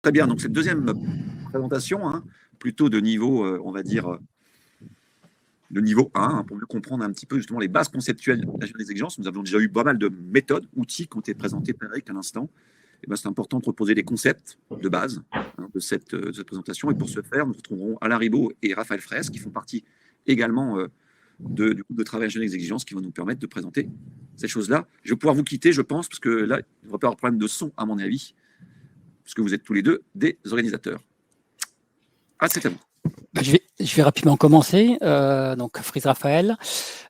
Très bien, donc cette deuxième présentation, hein, plutôt de niveau, on va dire, de niveau 1, hein, pour mieux comprendre un petit peu justement les bases conceptuelles de la gestion des exigences. Nous avons déjà eu pas mal de méthodes, outils qui ont été présentés par Eric à l'instant. Et ben, c'est important de reposer les concepts de base, hein, de cette présentation. Et pour ce faire, nous retrouverons Alain Ribaud et Raphaël Fraisse, qui font partie également du groupe de travail ingénierie des exigences, qui vont nous permettre de présenter ces choses-là. Je vais pouvoir vous quitter, je pense, parce que là, il ne va pas y avoir de problème de son, à mon avis, parce que vous êtes tous les deux des organisateurs. Ah, c'est à vous. Je vais rapidement commencer. Donc, Fries Raphaël.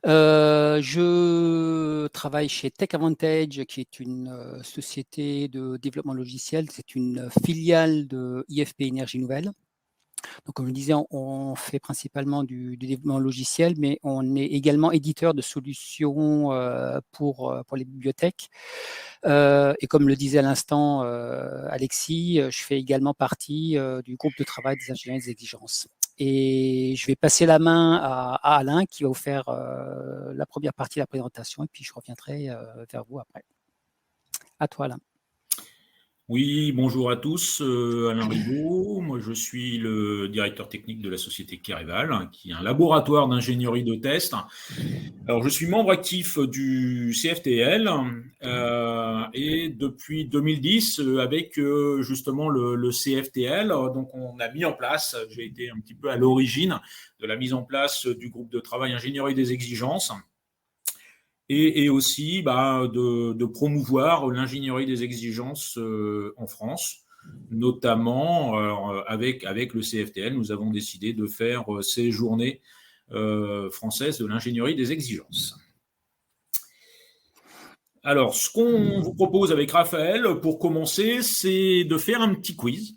Je travaille chez Tech Advantage, qui est une société de développement logiciel. C'est une filiale de IFP Énergie Nouvelle. Donc, comme je le disais, on fait principalement du développement logiciel, mais on est également éditeur de solutions pour les bibliothèques. Et comme le disait à l'instant Alexis, je fais également partie du groupe de travail des ingénieurs des exigences. Et je vais passer la main à Alain qui va vous faire la première partie de la présentation et puis je reviendrai vers vous après. À toi, Alain. Oui, bonjour à tous, Alain Ribaud. Moi, je suis le directeur technique de la société Kereval, qui est un laboratoire d'ingénierie de test. Alors, je suis membre actif du CFTL et depuis 2010, avec justement le CFTL, donc on a mis en place, j'ai été un petit peu à l'origine de la mise en place du groupe de travail ingénierie des exigences. Et aussi de promouvoir l'ingénierie des exigences en France, notamment avec le CFTL, nous avons décidé de faire ces journées françaises de l'ingénierie des exigences. Alors, ce qu'on vous propose avec Raphaël, pour commencer, c'est de faire un petit quiz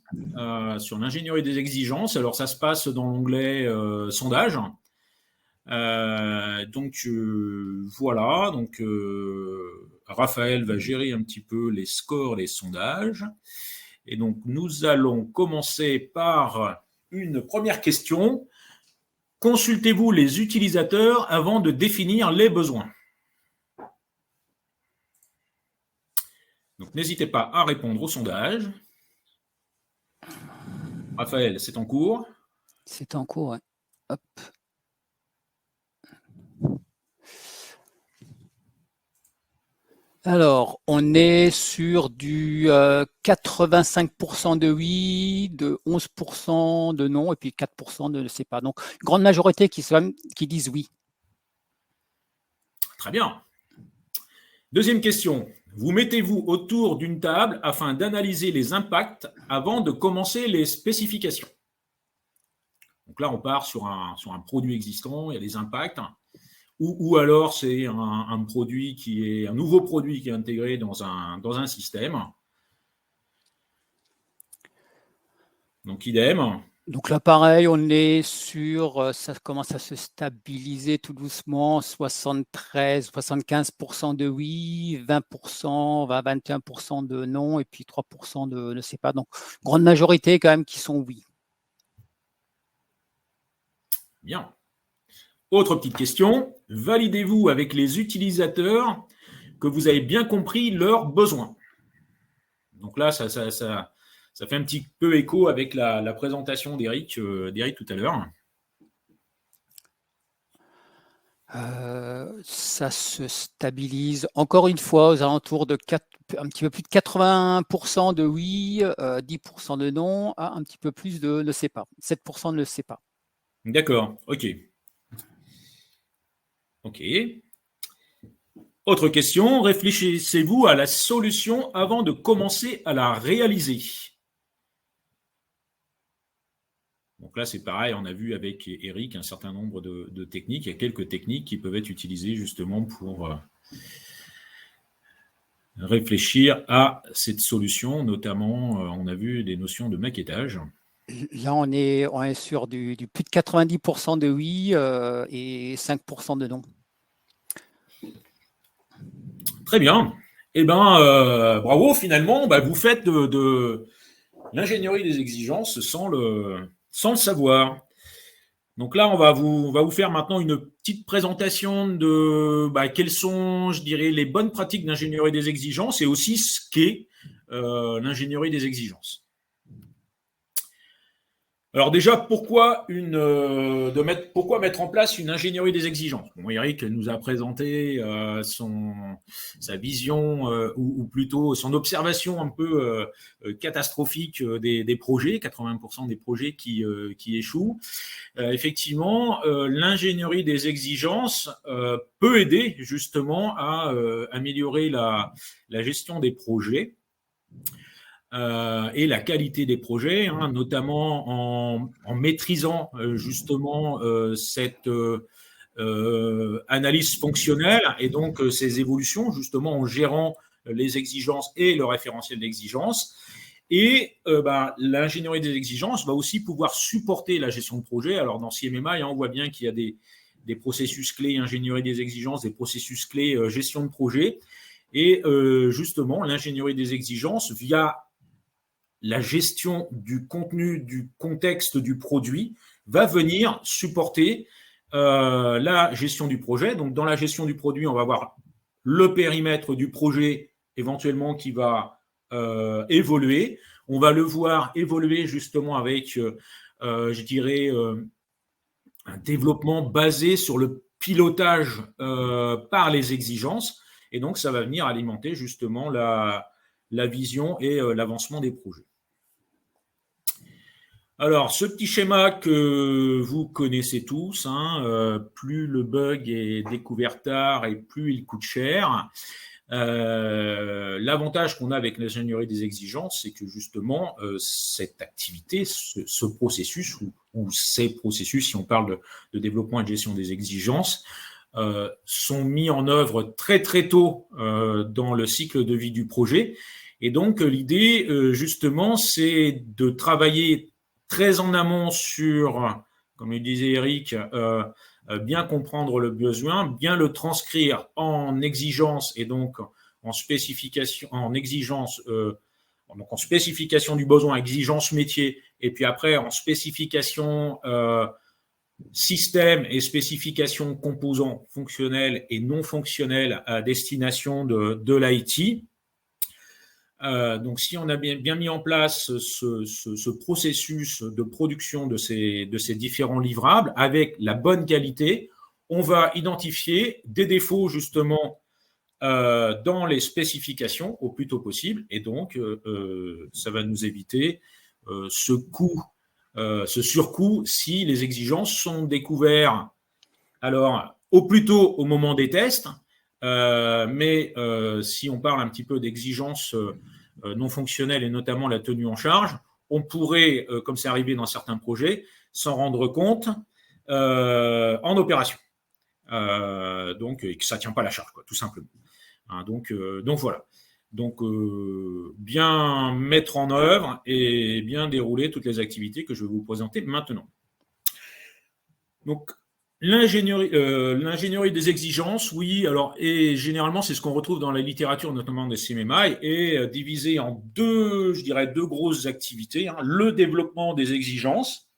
sur l'ingénierie des exigences. Alors, ça se passe dans l'onglet sondage. Voilà, donc Raphaël va gérer un petit peu les scores, les sondages. Et donc, nous allons commencer par une première question. Consultez-vous les utilisateurs avant de définir les besoins? Donc, n'hésitez pas à répondre au sondage. Raphaël, c'est en cours? C'est en cours, ouais. Hop. Alors, on est sur du 85% de oui, de 11% de non, et puis 4% de ne sais pas. Donc, grande majorité qui disent oui. Très bien. Deuxième question. Vous mettez-vous autour d'une table afin d'analyser les impacts avant de commencer les spécifications? Donc là, on part sur un produit existant, il y a des impacts. Ou alors, c'est un produit un nouveau produit qui est intégré dans un système. Donc, idem. Donc là, pareil, on est sur, ça commence à se stabiliser tout doucement, 73-75% de oui, 20%, 21% de non, et puis 3% de ne sais pas. Donc, grande majorité quand même qui sont oui. Bien. Autre petite question. Validez-vous avec les utilisateurs que vous avez bien compris leurs besoins? Donc là, ça fait un petit peu écho avec la présentation d'Eric tout à l'heure. Ça se stabilise encore une fois aux alentours de un petit peu plus de 80% de oui, 10% de non, un petit peu plus de ne sait pas. 7% ne le sait pas. D'accord, ok. Ok. Autre question, réfléchissez-vous à la solution avant de commencer à la réaliser? Donc là, c'est pareil, on a vu avec Eric un certain nombre de techniques. Il y a quelques techniques qui peuvent être utilisées justement pour réfléchir à cette solution. Notamment, on a vu des notions de maquettage. Là, on est sur du plus de 90% de oui et 5% de non. Très bien. Eh bien, bravo, finalement, vous faites de l'ingénierie des exigences sans le savoir. Donc là, on va vous faire maintenant une petite présentation de quelles sont, je dirais, les bonnes pratiques d'ingénierie des exigences et aussi ce qu'est l'ingénierie des exigences. Alors déjà, pourquoi mettre en place une ingénierie des exigences? Bon, Eric nous a présenté sa vision ou plutôt son observation un peu catastrophique des projets, 80% des projets qui échouent. Effectivement, l'ingénierie des exigences peut aider justement à améliorer la gestion des projets. Et la qualité des projets, hein, notamment en maîtrisant justement cette analyse fonctionnelle et donc ces évolutions, justement en gérant les exigences et le référentiel d'exigence. Et l'ingénierie des exigences va aussi pouvoir supporter la gestion de projet. Alors dans CMMI, on voit bien qu'il y a des processus clés ingénierie des exigences, des processus clés gestion de projet. Et justement, l'ingénierie des exigences via la gestion du contenu, du contexte du produit, va venir supporter la gestion du projet. Donc, dans la gestion du produit, on va avoir le périmètre du projet éventuellement qui va évoluer. On va le voir évoluer justement avec, je dirais, un développement basé sur le pilotage par les exigences. Et donc, ça va venir alimenter justement la vision et l'avancement des projets. Alors, ce petit schéma que vous connaissez tous, hein, plus le bug est découvert tard et plus il coûte cher. L'avantage qu'on a avec l'ingénierie des exigences, c'est que justement, cette activité, ce processus, ou ces processus, si on parle de développement et de gestion des exigences, sont mis en œuvre très très tôt dans le cycle de vie du projet. Et donc, l'idée, justement, c'est de travailler très en amont sur, comme le disait Eric, bien comprendre le besoin, bien le transcrire en exigence et donc en spécification, en exigence, donc en spécification du besoin, exigence métier, et puis après en spécification système et spécification composants fonctionnels et non fonctionnels à destination de l'IT. Donc, si on a bien mis en place ce processus de production de ces différents livrables avec la bonne qualité, on va identifier des défauts justement dans les spécifications au plus tôt possible. Et donc, ça va nous éviter ce surcoût si les exigences sont découvertes alors au plus tôt au moment des tests. Mais si on parle un petit peu d'exigences non fonctionnelles et notamment la tenue en charge, on pourrait, comme c'est arrivé dans certains projets, s'en rendre compte en opération. Donc, que ça ne tient pas la charge, quoi, tout simplement. Hein, donc voilà. Donc, bien mettre en œuvre et bien dérouler toutes les activités que je vais vous présenter maintenant. Donc, l'ingénierie des exigences, oui, alors, et généralement, c'est ce qu'on retrouve dans la littérature, notamment des CMMI, est divisé en deux grosses activités. Hein. Le développement des exigences,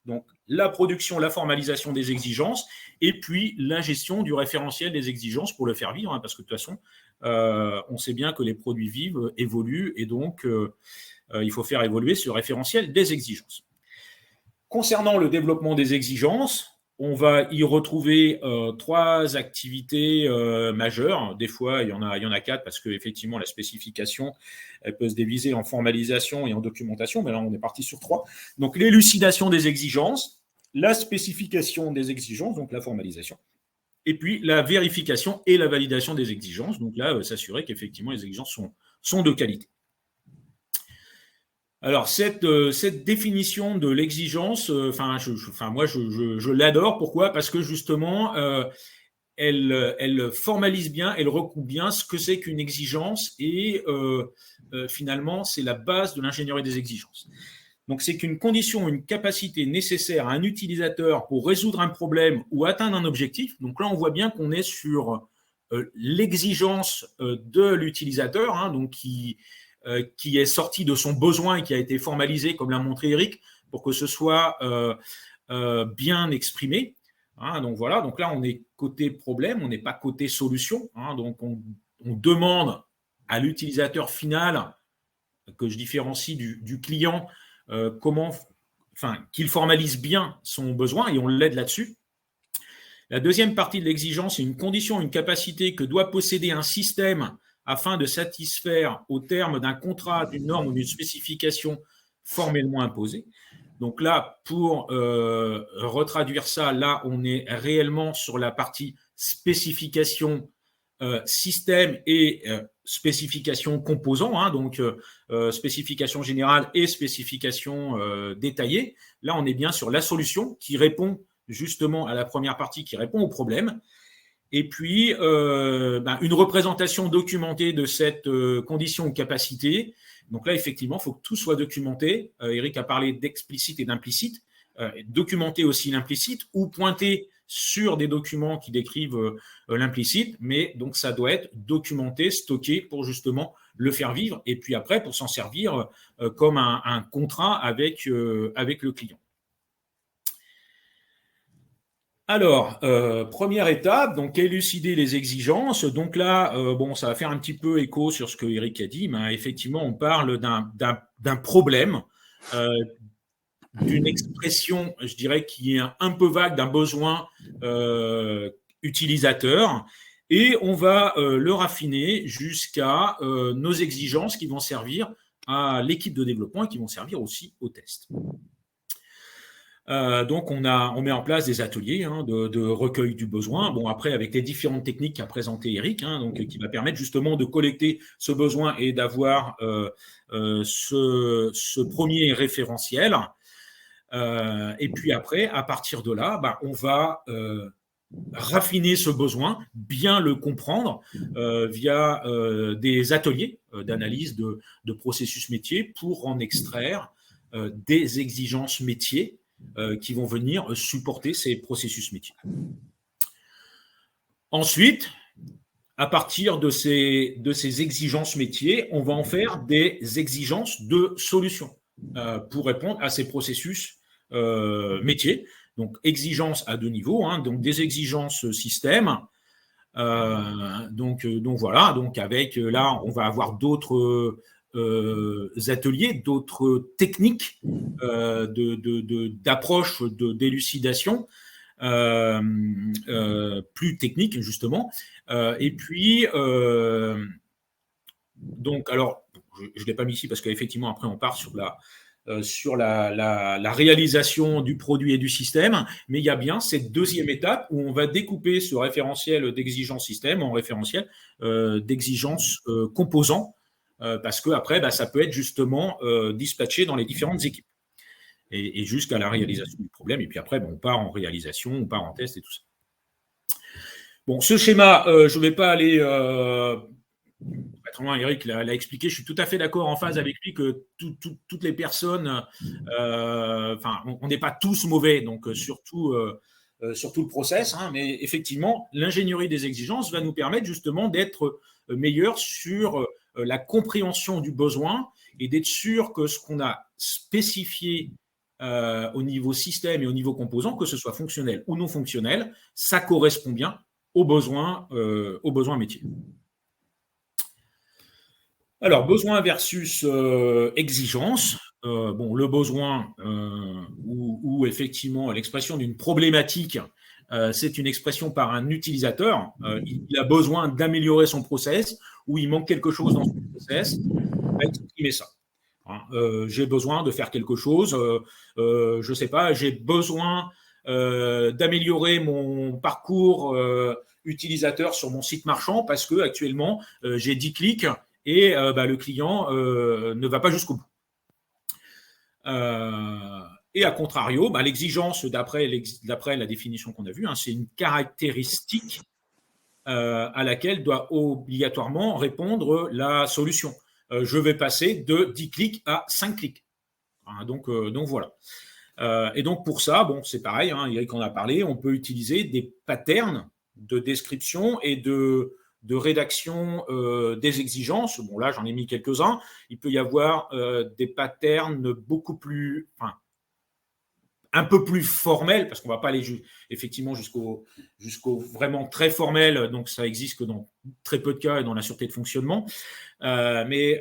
donc la production, la formalisation des exigences, et puis la gestion du référentiel des exigences pour le faire vivre, hein, parce que de toute façon, on sait bien que les produits vivent, évoluent, et donc il faut faire évoluer ce référentiel des exigences. Concernant le développement des exigences, on va y retrouver trois activités majeures. Des fois, il y en a quatre parce qu'effectivement, la spécification, elle peut se diviser en formalisation et en documentation, mais là, on est parti sur trois. Donc, l'élucidation des exigences, la spécification des exigences, donc la formalisation, et puis la vérification et la validation des exigences. Donc là, s'assurer qu'effectivement, les exigences sont de qualité. Alors, cette définition de l'exigence, moi, je l'adore. Pourquoi? Parce que justement, elle formalise bien, elle recoupe bien ce que c'est qu'une exigence et finalement, c'est la base de l'ingénierie des exigences. Donc, c'est qu'une condition, une capacité nécessaire à un utilisateur pour résoudre un problème ou atteindre un objectif. Donc là, on voit bien qu'on est sur l'exigence de l'utilisateur, hein, donc qui est sorti de son besoin et qui a été formalisé, comme l'a montré Eric, pour que ce soit bien exprimé. Hein, donc voilà, donc là on est côté problème, on n'est pas côté solution. Hein, donc on demande à l'utilisateur final, que je différencie du client, comment qu'il formalise bien son besoin et on l'aide là-dessus. La deuxième partie de l'exigence, c'est une condition, une capacité que doit posséder un système afin de satisfaire au terme d'un contrat, d'une norme ou d'une spécification formellement imposée. Donc là, pour retraduire ça, là, on est réellement sur la partie spécification système et spécification composant, hein, donc spécification générale et spécification détaillée. Là, on est bien sur la solution qui répond justement à la première partie, qui répond au problème. Et puis, une représentation documentée de cette condition ou capacité. Donc là, effectivement, il faut que tout soit documenté. Eric a parlé d'explicite et d'implicite. Documenter aussi l'implicite ou pointer sur des documents qui décrivent l'implicite, mais donc ça doit être documenté, stocké pour justement le faire vivre et puis après pour s'en servir comme un contrat avec le client. Alors, première étape, donc élucider les exigences. Donc là, ça va faire un petit peu écho sur ce que Eric a dit, mais effectivement, on parle d'un problème, d'une expression, je dirais, qui est un peu vague, d'un besoin utilisateur, et on va le raffiner jusqu'à nos exigences qui vont servir à l'équipe de développement et qui vont servir aussi au test. Donc, on met en place des ateliers de recueil du besoin. Bon, après, avec les différentes techniques qu'a présenté Eric, donc qui va permettre justement de collecter ce besoin et d'avoir ce premier référentiel. Et puis après, à partir de là, on va raffiner ce besoin, bien le comprendre via des ateliers d'analyse de processus métiers pour en extraire des exigences métiers qui vont venir supporter ces processus métiers. Ensuite, à partir de ces exigences métiers, on va en faire des exigences de solutions pour répondre à ces processus métiers. Donc, exigences à deux niveaux, donc des exigences système. Donc voilà, donc avec là, on va avoir d'autres ateliers, d'autres techniques d'approche, d'élucidation plus techniques justement. Et puis, donc, alors, je ne l'ai pas mis ici parce qu'effectivement, après, on part sur la réalisation du produit et du système, mais il y a bien cette deuxième étape où on va découper ce référentiel d'exigence système en référentiel d'exigence composant, parce que après, ça peut être justement dispatché dans les différentes équipes et jusqu'à la réalisation du problème. Et puis après, on part en réalisation, on part en test et tout ça. Bon, ce schéma, je ne vais pas aller Eric l'a expliqué, je suis tout à fait d'accord, en phase avec lui, que toutes les personnes, on n'est pas tous mauvais, donc surtout le process, mais effectivement, l'ingénierie des exigences va nous permettre justement d'être meilleurs sur la compréhension du besoin et d'être sûr que ce qu'on a spécifié au niveau système et au niveau composant, que ce soit fonctionnel ou non fonctionnel, ça correspond bien aux besoins métiers. Alors, besoin versus exigence. Le besoin ou effectivement l'expression d'une problématique, c'est une expression par un utilisateur. Il a besoin d'améliorer son process ou il manque quelque chose dans son process. On va exprimer ça. J'ai besoin de faire quelque chose. Je ne sais pas, j'ai besoin d'améliorer mon parcours utilisateur sur mon site marchand parce que actuellement j'ai 10 clics et le client ne va pas jusqu'au bout. Et à contrario, l'exigence, d'après la définition qu'on a vue, c'est une caractéristique à laquelle doit obligatoirement répondre la solution. Je vais passer de 10 clics à 5 clics. Donc voilà. Et donc pour ça, c'est pareil, Eric en a parlé, on peut utiliser des patterns de description et de rédaction des exigences. Bon, là, j'en ai mis quelques-uns. Il peut y avoir des patterns beaucoup plus, un peu plus formel, parce qu'on ne va pas aller effectivement jusqu'au vraiment très formel, donc ça existe que dans très peu de cas et dans la sûreté de fonctionnement, mais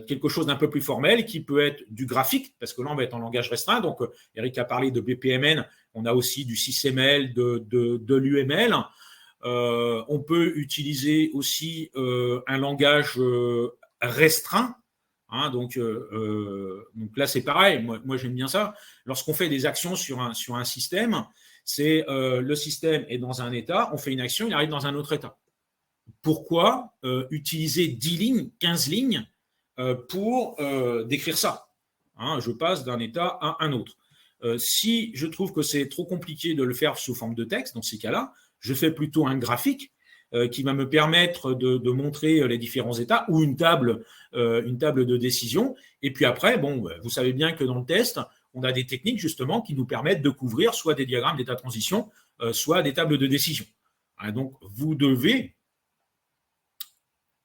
quelque chose d'un peu plus formel qui peut être du graphique, parce que là on va être en langage restreint, donc Eric a parlé de BPMN, on a aussi du SysML, de l'UML. On peut utiliser aussi un langage restreint. Hein, donc là, c'est pareil. Moi j'aime bien ça. Lorsqu'on fait des actions sur un système, c'est le système est dans un état, on fait une action, il arrive dans un autre état. Pourquoi utiliser 10 lignes, 15 lignes pour décrire ça, hein, je passe d'un état à un autre. Si je trouve que c'est trop compliqué de le faire sous forme de texte, dans ces cas-là, je fais plutôt un graphique qui va me permettre de montrer les différents états ou une table de décision. Et puis après, bon, vous savez bien que dans le test, on a des techniques justement qui nous permettent de couvrir soit des diagrammes d'état de transition, soit des tables de décision. Donc, vous devez,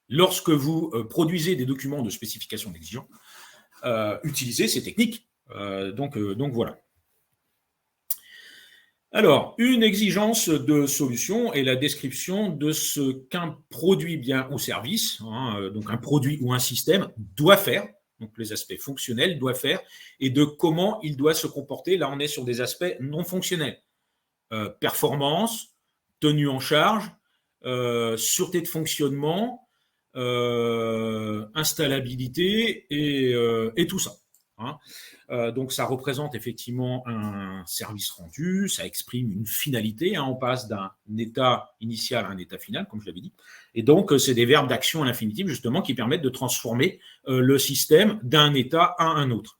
lorsque vous produisez des documents de spécification d'exigence, utiliser ces techniques. Donc voilà. Alors, une exigence de solution est la description de ce qu'un produit, bien ou service, hein, donc un produit ou un système doit faire, donc les aspects fonctionnels doit faire, et de comment il doit se comporter. Là, on est sur des aspects non fonctionnels. Performance, tenue en charge, sûreté de fonctionnement, installabilité et tout ça. Hein. Donc, ça représente effectivement un service rendu, ça exprime une finalité, hein, on passe d'un état initial à un état final, comme je l'avais dit. Et donc, c'est des verbes d'action à l'infinitif, justement, qui permettent de transformer le système d'un état à un autre.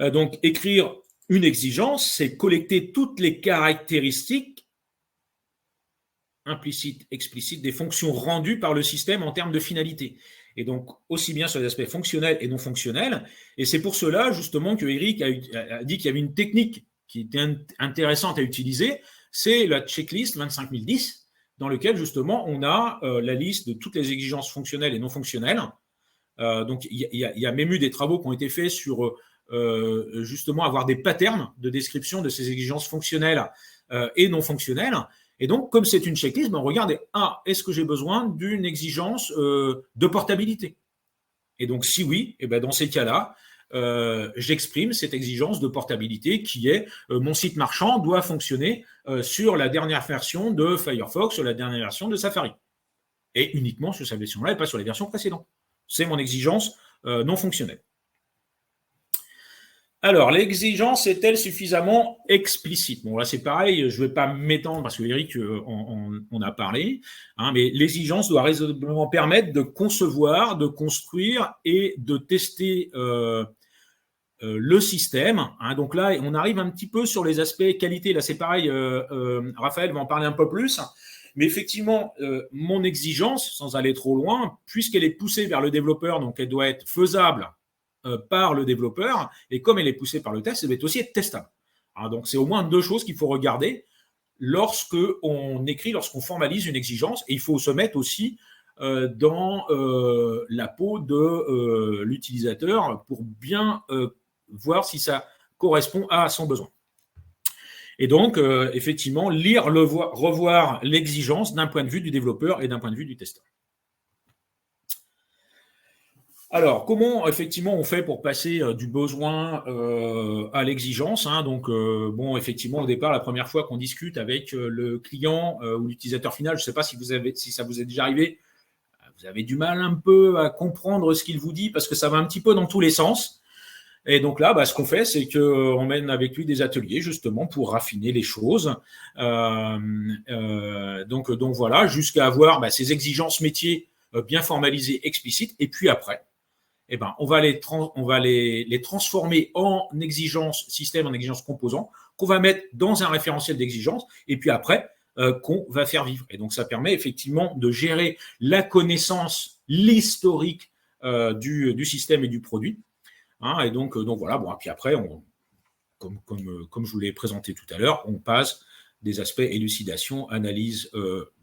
Donc, écrire une exigence, c'est collecter toutes les caractéristiques implicites, explicites des fonctions rendues par le système en termes de finalité. Et donc, aussi bien sur les aspects fonctionnels et non fonctionnels. Et c'est pour cela, justement, que Eric a dit qu'il y avait une technique qui était intéressante à utiliser, c'est la checklist 25010, dans laquelle, justement, on a la liste de toutes les exigences fonctionnelles et non fonctionnelles. Donc, il y a même eu des travaux qui ont été faits sur, justement, avoir des patterns de description de ces exigences fonctionnelles et non fonctionnelles. Et donc, comme c'est une checklist, on regarde, est-ce que j'ai besoin d'une exigence de portabilité? Et donc, si oui, et ben dans ces cas-là, j'exprime cette exigence de portabilité qui est mon site marchand doit fonctionner sur la dernière version de Firefox, sur la dernière version de Safari. Et uniquement sur cette version-là et pas sur les versions précédentes. C'est mon exigence non fonctionnelle. Alors, l'exigence est-elle suffisamment explicite? Bon, là, c'est pareil, je ne vais pas m'étendre parce que Eric on a parlé, hein, mais l'exigence doit raisonnablement permettre de concevoir, de construire et de tester le système. Hein. Donc là, on arrive un petit peu sur les aspects qualité. Là, c'est pareil, Raphaël va en parler un peu plus. Mais effectivement, mon exigence, sans aller trop loin, puisqu'elle est poussée vers le développeur, donc elle doit être faisable par le développeur, et comme elle est poussée par le test, elle va aussi être testable. Hein, donc, c'est au moins deux choses qu'il faut regarder lorsqu'on écrit, lorsqu'on formalise une exigence, et il faut se mettre aussi dans la peau de l'utilisateur pour bien voir si ça correspond à son besoin. Et donc, effectivement, lire, revoir l'exigence d'un point de vue du développeur et d'un point de vue du testeur. Alors, comment effectivement on fait pour passer du besoin à l'exigence, hein, donc, bon, effectivement, au départ, la première fois qu'on discute avec le client ou l'utilisateur final, je ne sais pas si ça vous est déjà arrivé, vous avez du mal un peu à comprendre ce qu'il vous dit parce que ça va un petit peu dans tous les sens. Et donc là, ce qu'on fait, c'est qu'on mène avec lui des ateliers justement pour raffiner les choses. Donc voilà, jusqu'à avoir ces exigences métiers bien formalisées, explicites. Et puis après, on va les transformer en exigences système, en exigences composants, qu'on va mettre dans un référentiel d'exigence, et puis après, qu'on va faire vivre. Et donc, ça permet effectivement de gérer la connaissance, l'historique du système et du produit. Hein, et donc voilà. Bon, et puis après, comme je vous l'ai présenté tout à l'heure, on passe des aspects élucidation, analyse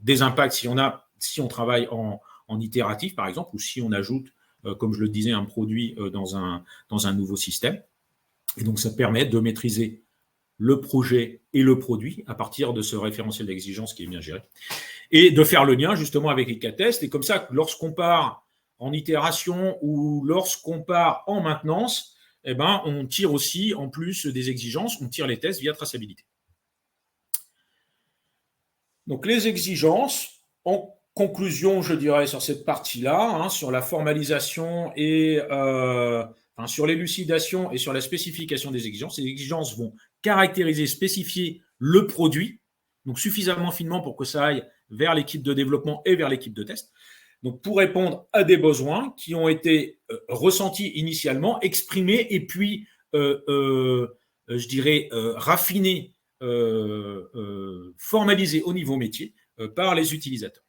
des impacts si on travaille en itératif, par exemple, ou si on ajoute comme je le disais, un produit dans un nouveau système. Et donc, ça permet de maîtriser le projet et le produit à partir de ce référentiel d'exigence qui est bien géré et de faire le lien justement avec les cas tests. Et comme ça, lorsqu'on part en itération ou lorsqu'on part en maintenance, eh ben, on tire aussi, en plus des exigences, on tire les tests via traçabilité. Donc, les exigences, en conclusion, je dirais, sur cette partie-là, sur la formalisation et sur l'élucidation et sur la spécification des exigences. Les exigences vont caractériser, spécifier le produit, donc suffisamment finement pour que ça aille vers l'équipe de développement et vers l'équipe de test. Donc, pour répondre à des besoins qui ont été ressentis initialement, exprimés et puis, je dirais, raffinés, formalisés au niveau métier par les utilisateurs.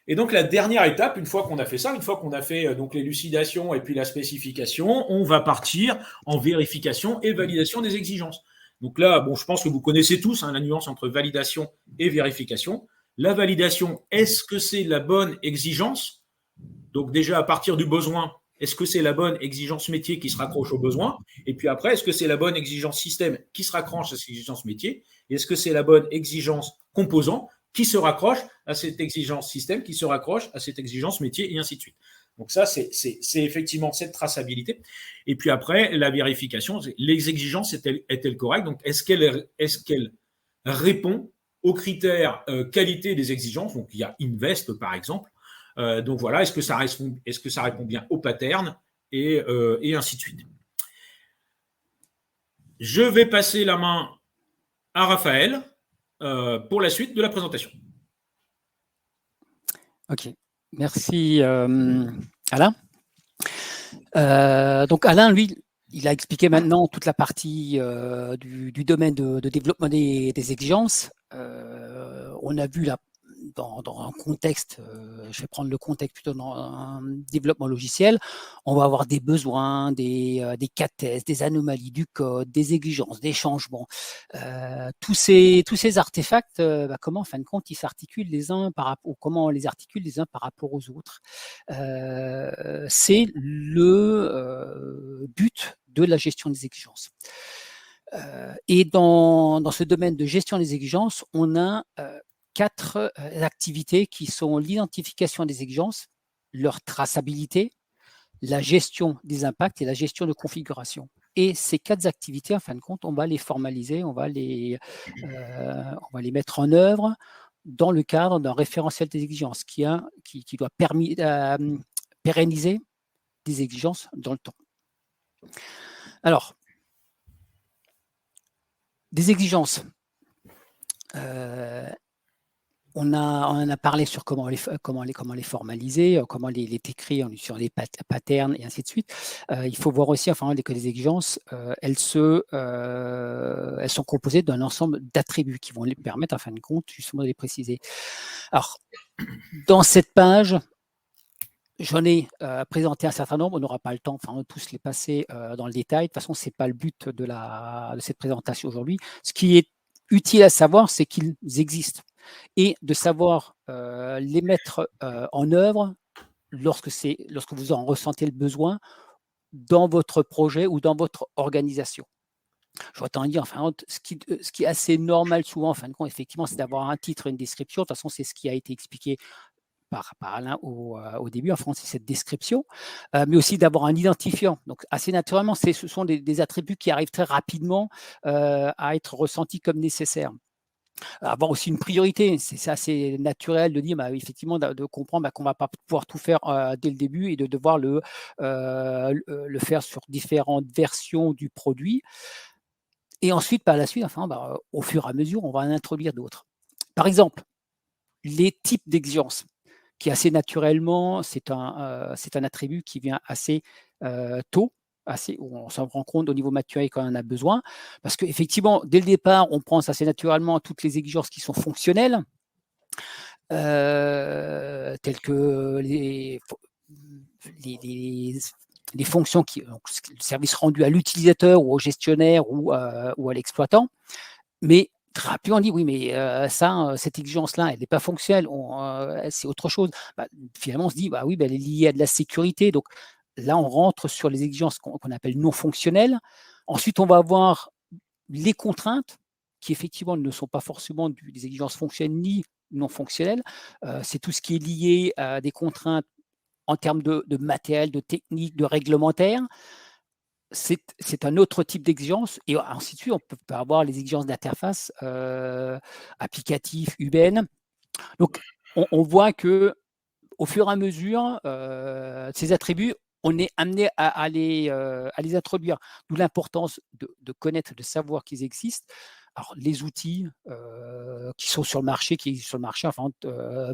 Et donc, la dernière étape, une fois qu'on a fait ça, une fois qu'on a fait donc l'élucidation et puis la spécification, on va partir en vérification et validation des exigences. Donc là, bon, je pense que vous connaissez tous la nuance entre validation et vérification. La validation, est-ce que c'est la bonne exigence? Donc déjà, à partir du besoin, est-ce que c'est la bonne exigence métier qui se raccroche au besoin? Et puis après, est-ce que c'est la bonne exigence système qui se raccroche à cette exigence métier? Et est-ce que c'est la bonne exigence composant qui se raccroche à cette exigence système, qui se raccroche à cette exigence métier, et ainsi de suite. Donc ça, c'est effectivement cette traçabilité. Et puis après, la vérification, les exigences, est-elle correcte? Donc, est-ce qu'elle répond aux critères qualité des exigences? Donc, il y a Invest, par exemple. Donc voilà, est-ce que ça répond bien au pattern, et ainsi de suite. Je vais passer la main à Raphaël pour la suite de la présentation. Ok, merci Alain. Donc Alain, lui, il a expliqué maintenant toute la partie du domaine de développement des exigences. On a vu là, dans un contexte, je vais prendre le contexte plutôt dans un développement logiciel, on va avoir des besoins, des cas tests, des anomalies du code, des exigences, des changements. Tous ces artefacts, comment en fin de compte ils s'articulent les uns par rapport, ou comment on les articule les uns par rapport aux autres. C'est le but de la gestion des exigences. Et dans ce domaine de gestion des exigences, on a 4 activités qui sont l'identification des exigences, leur traçabilité, la gestion des impacts et la gestion de configuration. Et ces 4 activités, en fin de compte, on va les formaliser, on va les mettre en œuvre dans le cadre d'un référentiel des exigences qui doit pérenniser des exigences dans le temps. Alors, des exigences. On en a parlé sur comment les formaliser, comment les décrire sur les patterns et ainsi de suite. Il faut voir aussi que les exigences, elles sont composées d'un ensemble d'attributs qui vont les permettre, en fin de compte, justement de les préciser. Alors, dans cette page, j'en ai présenté un certain nombre, on n'aura pas le temps de tous les passer dans le détail. De toute façon, ce n'est pas le but de cette présentation aujourd'hui. Ce qui est utile à savoir, c'est qu'ils existent et de savoir les mettre en œuvre lorsque vous en ressentez le besoin dans votre projet ou dans votre organisation. Je vais t'en dire, ce qui est assez normal souvent, en fin de compte, effectivement, c'est d'avoir un titre et une description. De toute façon, c'est ce qui a été expliqué par Alain au début, c'est cette description, mais aussi d'avoir un identifiant. Donc, assez naturellement, ce sont des attributs qui arrivent très rapidement à être ressentis comme nécessaires. Avoir aussi une priorité, c'est assez naturel de dire, effectivement, de comprendre qu'on ne va pas pouvoir tout faire dès le début et de devoir le faire sur différentes versions du produit. Et ensuite, par la suite, au fur et à mesure, on va en introduire d'autres. Par exemple, les types d'exigences, qui assez naturellement, c'est un attribut qui vient assez tôt, où on s'en rend compte au niveau maturé quand on en a besoin, parce qu'effectivement, dès le départ, on pense assez naturellement à toutes les exigences qui sont fonctionnelles, telles que les fonctions, donc, le service rendu à l'utilisateur ou au gestionnaire ou à l'exploitant, mais très rapidement, on dit oui, mais cette exigence-là, elle n'est pas fonctionnelle, c'est autre chose. Finalement, on se dit, elle est liée à de la sécurité, donc là, on rentre sur les exigences qu'on appelle non fonctionnelles. Ensuite, on va avoir les contraintes qui, effectivement, ne sont pas forcément des exigences fonctionnelles ni non fonctionnelles. C'est tout ce qui est lié à des contraintes en termes de matériel, de technique, de réglementaire. C'est un autre type d'exigence. Et ainsi de suite, on peut avoir les exigences d'interface applicatives, UBN. Donc, on voit que au fur et à mesure, ces attributs, on est amené à les introduire. D'où l'importance de connaître, de savoir qu'ils existent. Alors, les outils qui sont sur le marché, enfin,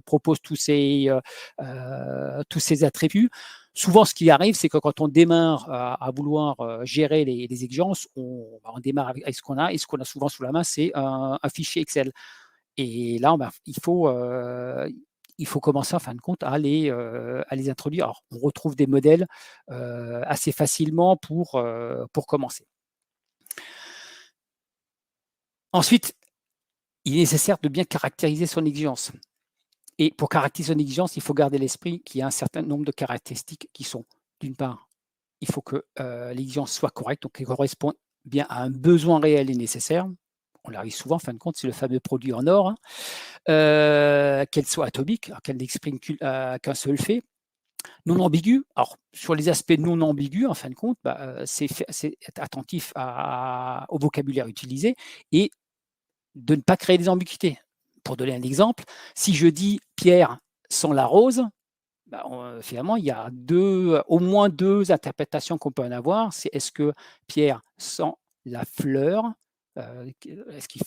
proposent tous ces attributs. Souvent, ce qui arrive, c'est que quand on démarre à vouloir gérer les exigences, on démarre avec ce qu'on a. Et ce qu'on a souvent sous la main, c'est un fichier Excel. Et là, il faut commencer, en fin de compte, à les introduire. Alors, on retrouve des modèles assez facilement pour commencer. Ensuite, il est nécessaire de bien caractériser son exigence. Et pour caractériser son exigence, il faut garder à l'esprit qu'il y a un certain nombre de caractéristiques qui sont, d'une part, il faut que l'exigence soit correcte, donc qu'elle corresponde bien à un besoin réel et nécessaire. On l'arrive souvent, en fin de compte, c'est le fameux produit en or, qu'elle soit atomique, qu'elle n'exprime qu'un seul fait, non ambigu. Alors, sur les aspects non ambigus, en fin de compte, c'est être attentif au vocabulaire utilisé et de ne pas créer des ambiguïtés. Pour donner un exemple, si je dis Pierre sans la rose, finalement, il y a au moins deux interprétations qu'on peut en avoir. C'est est-ce que Pierre sans la fleur, est-ce qu'il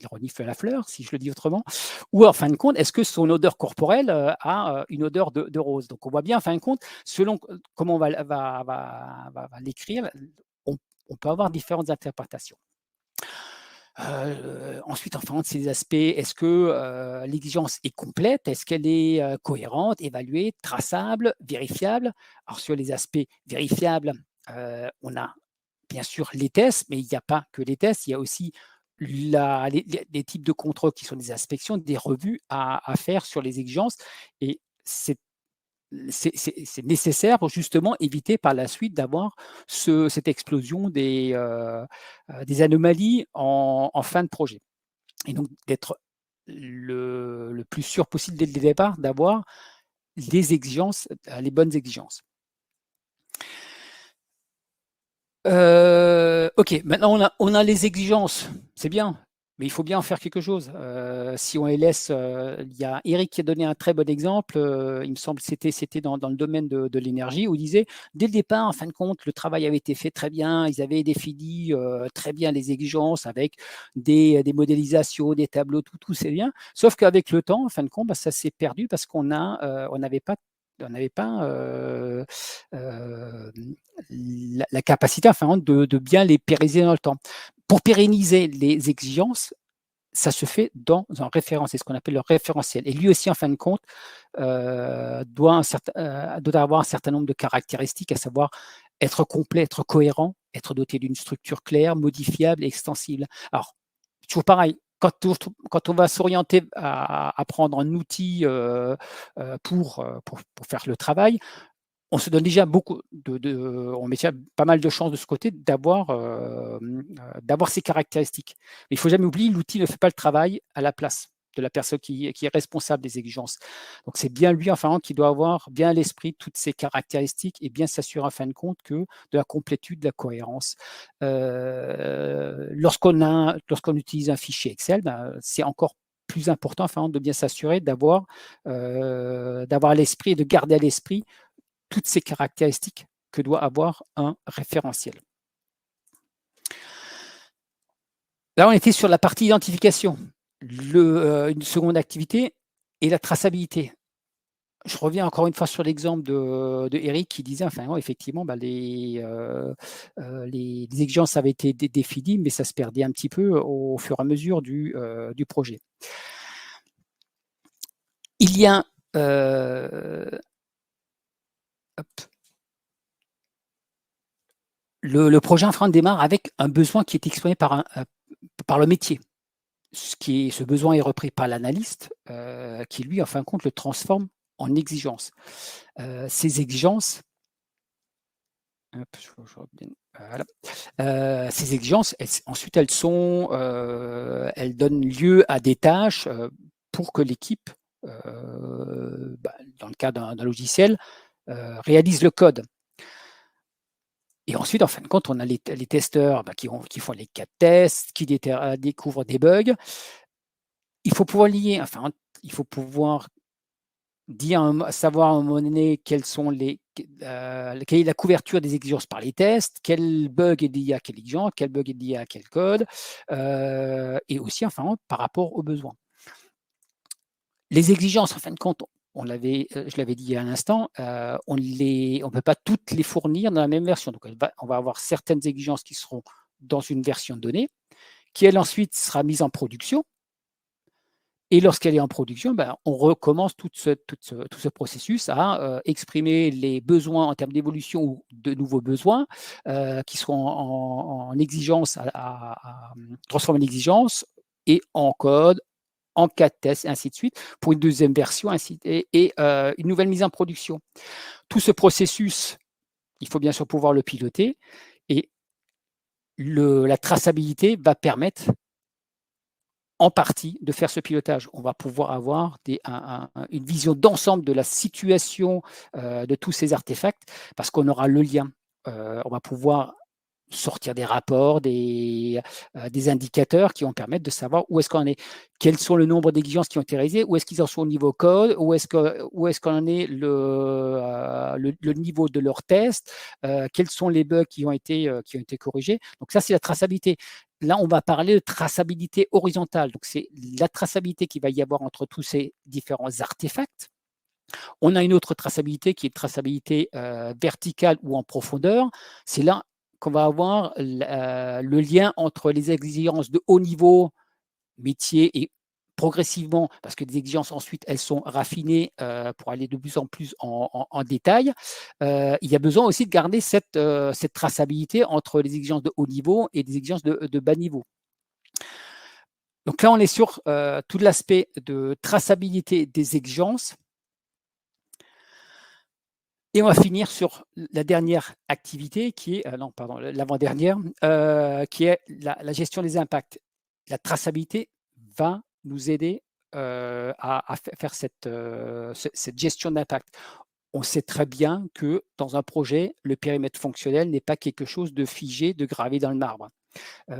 renifle la fleur, si je le dis autrement, ou en fin de compte, est-ce que son odeur corporelle a une odeur de rose? Donc, on voit bien, en fin de compte, selon comment on va l'écrire, on peut avoir différentes interprétations. Ensuite, enfin, ces aspects, est-ce que l'exigence est complète? Est-ce qu'elle est cohérente, évaluée, traçable, vérifiable? Alors, sur les aspects vérifiables, on a bien sûr les tests, mais il n'y a pas que les tests, il y a aussi les types de contrôles qui sont des inspections, des revues à faire sur les exigences. Et c'est nécessaire pour justement éviter par la suite d'avoir cette explosion des anomalies en fin de projet. Et donc d'être le plus sûr possible dès le départ d'avoir les exigences, les bonnes exigences. Ok, maintenant on a les exigences, c'est bien, mais il faut bien en faire quelque chose. Si on les laisse, il y a Eric qui a donné un très bon exemple, il me semble que c'était dans le domaine de l'énergie, où il disait, dès le départ, en fin de compte, le travail avait été fait très bien, ils avaient défini très bien les exigences avec des modélisations, des tableaux, tout c'est bien, sauf qu'avec le temps, en fin de compte, ça s'est perdu parce qu'on n'avait pas la capacité, enfin, de bien les pérenniser dans le temps. Pour pérenniser les exigences, ça se fait dans un référentiel, c'est ce qu'on appelle le référentiel. Et lui aussi, en fin de compte, doit avoir un certain nombre de caractéristiques, à savoir être complet, être cohérent, être doté d'une structure claire, modifiable et extensible. Alors, toujours pareil, quand on va s'orienter à prendre un outil pour faire le travail, on se donne déjà on met déjà pas mal de chances de ce côté d'avoir ces caractéristiques. Mais il ne faut jamais oublier, l'outil ne fait pas le travail à la place de la personne qui est responsable des exigences. Donc, c'est bien lui, enfin, qui doit avoir bien à l'esprit toutes ces caractéristiques et bien s'assurer, en fin de compte, de la complétude, de la cohérence. Lorsqu'on utilise un fichier Excel, c'est encore plus important, enfin, de bien s'assurer d'avoir à l'esprit et de garder à l'esprit toutes ces caractéristiques que doit avoir un référentiel. Là, on était sur la partie identification. Une seconde activité est la traçabilité. Je reviens encore une fois sur l'exemple de Eric qui disait, enfin, effectivement, les exigences avaient été définies, mais ça se perdait un petit peu au fur et à mesure du projet. Il y a le projet en France démarre avec un besoin qui est exprimé par le métier. Ce besoin est repris par l'analyste qui, lui, en fin de compte, le transforme en exigence. Ces exigences, Hop, je reviens. Voilà. Ces exigences, ensuite, elles donnent lieu à des tâches pour que l'équipe, dans le cas d'un logiciel, réalise le code. Et ensuite, en fin de compte, on a les testeurs qui font les cas de tests, qui découvrent des bugs. Il faut pouvoir lier, il faut pouvoir savoir à un moment donné quelle est la couverture des exigences par les tests, quel bug est lié à quelle exigence, quel bug est lié à quel code, et aussi par rapport aux besoins. Les exigences, en fin de compte, je l'avais dit à l'instant, on ne peut pas toutes les fournir dans la même version. Donc, on va avoir certaines exigences qui seront dans une version donnée, qui elle ensuite sera mise en production. Et lorsqu'elle est en production, on recommence tout ce processus à exprimer les besoins en termes d'évolution ou de nouveaux besoins qui seront en exigence, à transformer en exigence et en code, en cas de test, et ainsi de suite, pour une deuxième version et une nouvelle mise en production. Tout ce processus, il faut bien sûr pouvoir le piloter et la traçabilité va permettre en partie de faire ce pilotage. On va pouvoir avoir une vision d'ensemble de la situation de tous ces artefacts parce qu'on aura le lien. On va pouvoir sortir des rapports, des indicateurs qui vont permettre de savoir où est-ce qu'on en est, quels sont le nombre d'exigences qui ont été réalisées, où est-ce qu'ils en sont au niveau code, où est-ce qu'on en est le niveau de leur test, quels sont les bugs qui ont été corrigés. Donc ça, c'est la traçabilité. Là, on va parler de traçabilité horizontale. Donc c'est la traçabilité qu'il va y avoir entre tous ces différents artefacts. On a une autre traçabilité qui est traçabilité verticale ou en profondeur. C'est là qu'on va avoir le lien entre les exigences de haut niveau, métier, et progressivement, parce que les exigences ensuite, elles sont raffinées pour aller de plus en plus en détail. Il y a besoin aussi de garder cette traçabilité entre les exigences de haut niveau et les exigences de bas niveau. Donc là, on est sur tout l'aspect de traçabilité des exigences. Et on va finir sur la dernière activité qui est, l'avant-dernière, qui est la gestion des impacts. La traçabilité va nous aider à faire cette gestion d'impact. On sait très bien que dans un projet, le périmètre fonctionnel n'est pas quelque chose de figé, de gravé dans le marbre. Les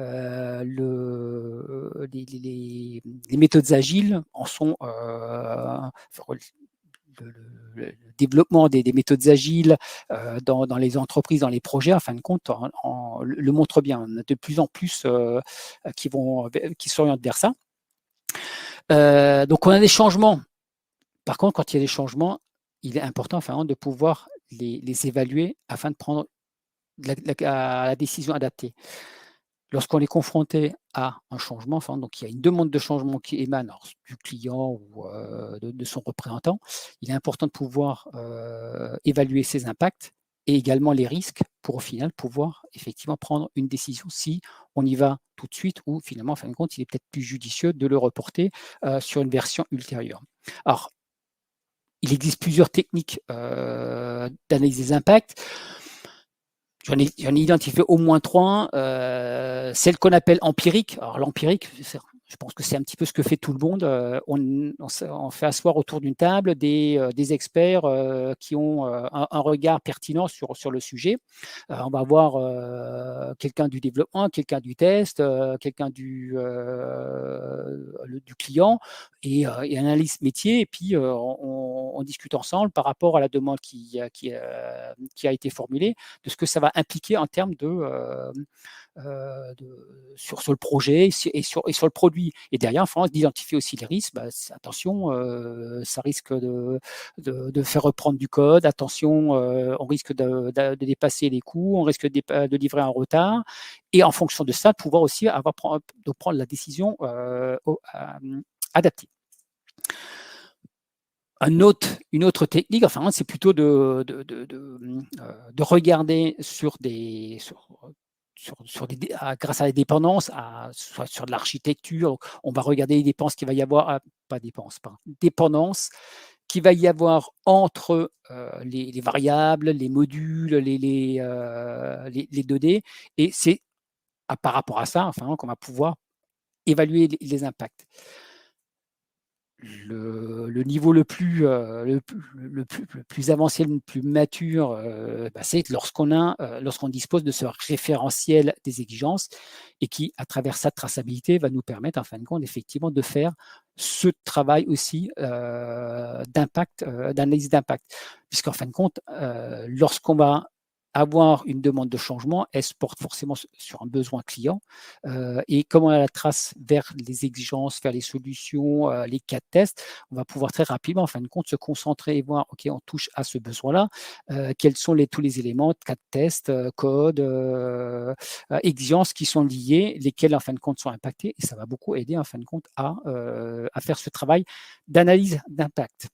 méthodes agiles en sont le développement des méthodes agiles dans les entreprises, dans les projets, en fin de compte, le montre bien. On a de plus en plus qui s'orientent vers ça. Donc, on a des changements. Par contre, quand il y a des changements, il est important de pouvoir les évaluer afin de prendre la décision adaptée. Lorsqu'on est confronté à un changement, donc il y a une demande de changement qui émane du client ou de son représentant, il est important de pouvoir évaluer ses impacts et également les risques pour au final pouvoir effectivement prendre une décision si on y va tout de suite ou finalement, en fin de compte, il est peut-être plus judicieux de le reporter sur une version ultérieure. Alors, il existe plusieurs techniques d'analyse des impacts. J'en ai identifié au moins 3. Celle qu'on appelle empirique. Alors l'empirique, je pense que c'est un petit peu ce que fait tout le monde. On fait asseoir autour d'une table des experts qui ont un regard pertinent sur le sujet. On va avoir quelqu'un du développement, quelqu'un du test, quelqu'un du client et un analyste métier. Et puis, on discute ensemble par rapport à la demande qui a été formulée, de ce que ça va impliquer en termes sur le projet et sur le produit. Et derrière, on d'identifier aussi les risques. Attention, ça risque de faire reprendre du code. Attention, on risque de dépasser les coûts. On risque de livrer un retard. Et en fonction de ça, pouvoir aussi de prendre la décision adaptée. Une autre technique, c'est plutôt de regarder grâce à la dépendance, soit sur de l'architecture, on va regarder les dépenses qu'il va y avoir, dépendance qu'il va y avoir entre les variables, les modules, les données, et c'est par rapport à ça, enfin, qu'on va pouvoir évaluer les impacts. Le niveau le plus avancé, le plus mature, c'est lorsqu'on dispose de ce référentiel des exigences et qui, à travers sa traçabilité, va nous permettre, en fin de compte, effectivement, de faire ce travail aussi d'impact, d'analyse d'impact. Puisqu'en fin de compte, lorsqu'on va avoir une demande de changement, elle se porte forcément sur un besoin client, et comme on a la trace vers les exigences, vers les solutions, les cas de test, on va pouvoir très rapidement, en fin de compte, se concentrer et voir, OK, on touche à ce besoin-là, quels sont tous les éléments, cas de test, code, exigences qui sont liés, lesquels, en fin de compte, sont impactés, et ça va beaucoup aider, en fin de compte, à faire ce travail d'analyse d'impact.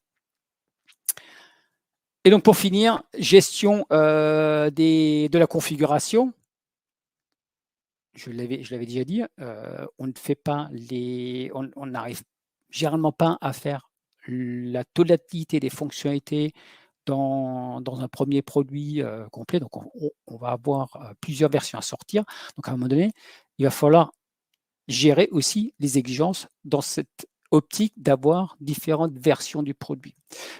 Et donc, pour finir, gestion de la configuration. Je l'avais déjà dit, on ne fait pas on n'arrive généralement pas à faire la totalité des fonctionnalités dans un premier produit complet. Donc, on va avoir plusieurs versions à sortir. Donc, à un moment donné, il va falloir gérer aussi les exigences dans cette optique d'avoir différentes versions du produit.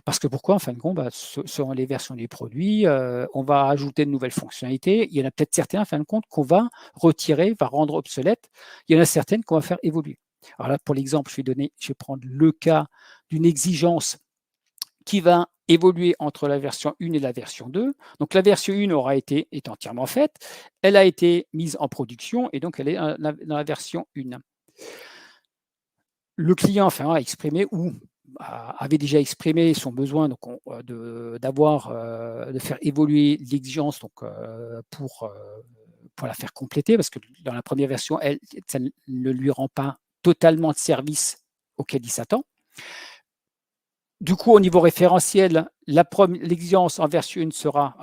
Parce que pourquoi, en fin de compte, selon les versions du produit, on va ajouter de nouvelles fonctionnalités. Il y en a peut-être certaines, en fin de compte, qu'on va retirer, va rendre obsolètes. Il y en a certaines qu'on va faire évoluer. Alors là, pour l'exemple, je vais prendre le cas d'une exigence qui va évoluer entre la version 1 et la version 2. Donc la version 1 est entièrement faite, elle a été mise en production et donc elle est dans la version 1. Le client a exprimé ou avait déjà exprimé son besoin donc, de faire évoluer l'exigence pour la faire compléter, parce que dans la première version, ça ne lui rend pas totalement de service auquel il s'attend. Du coup, au niveau référentiel, l'exigence en version 1 sera,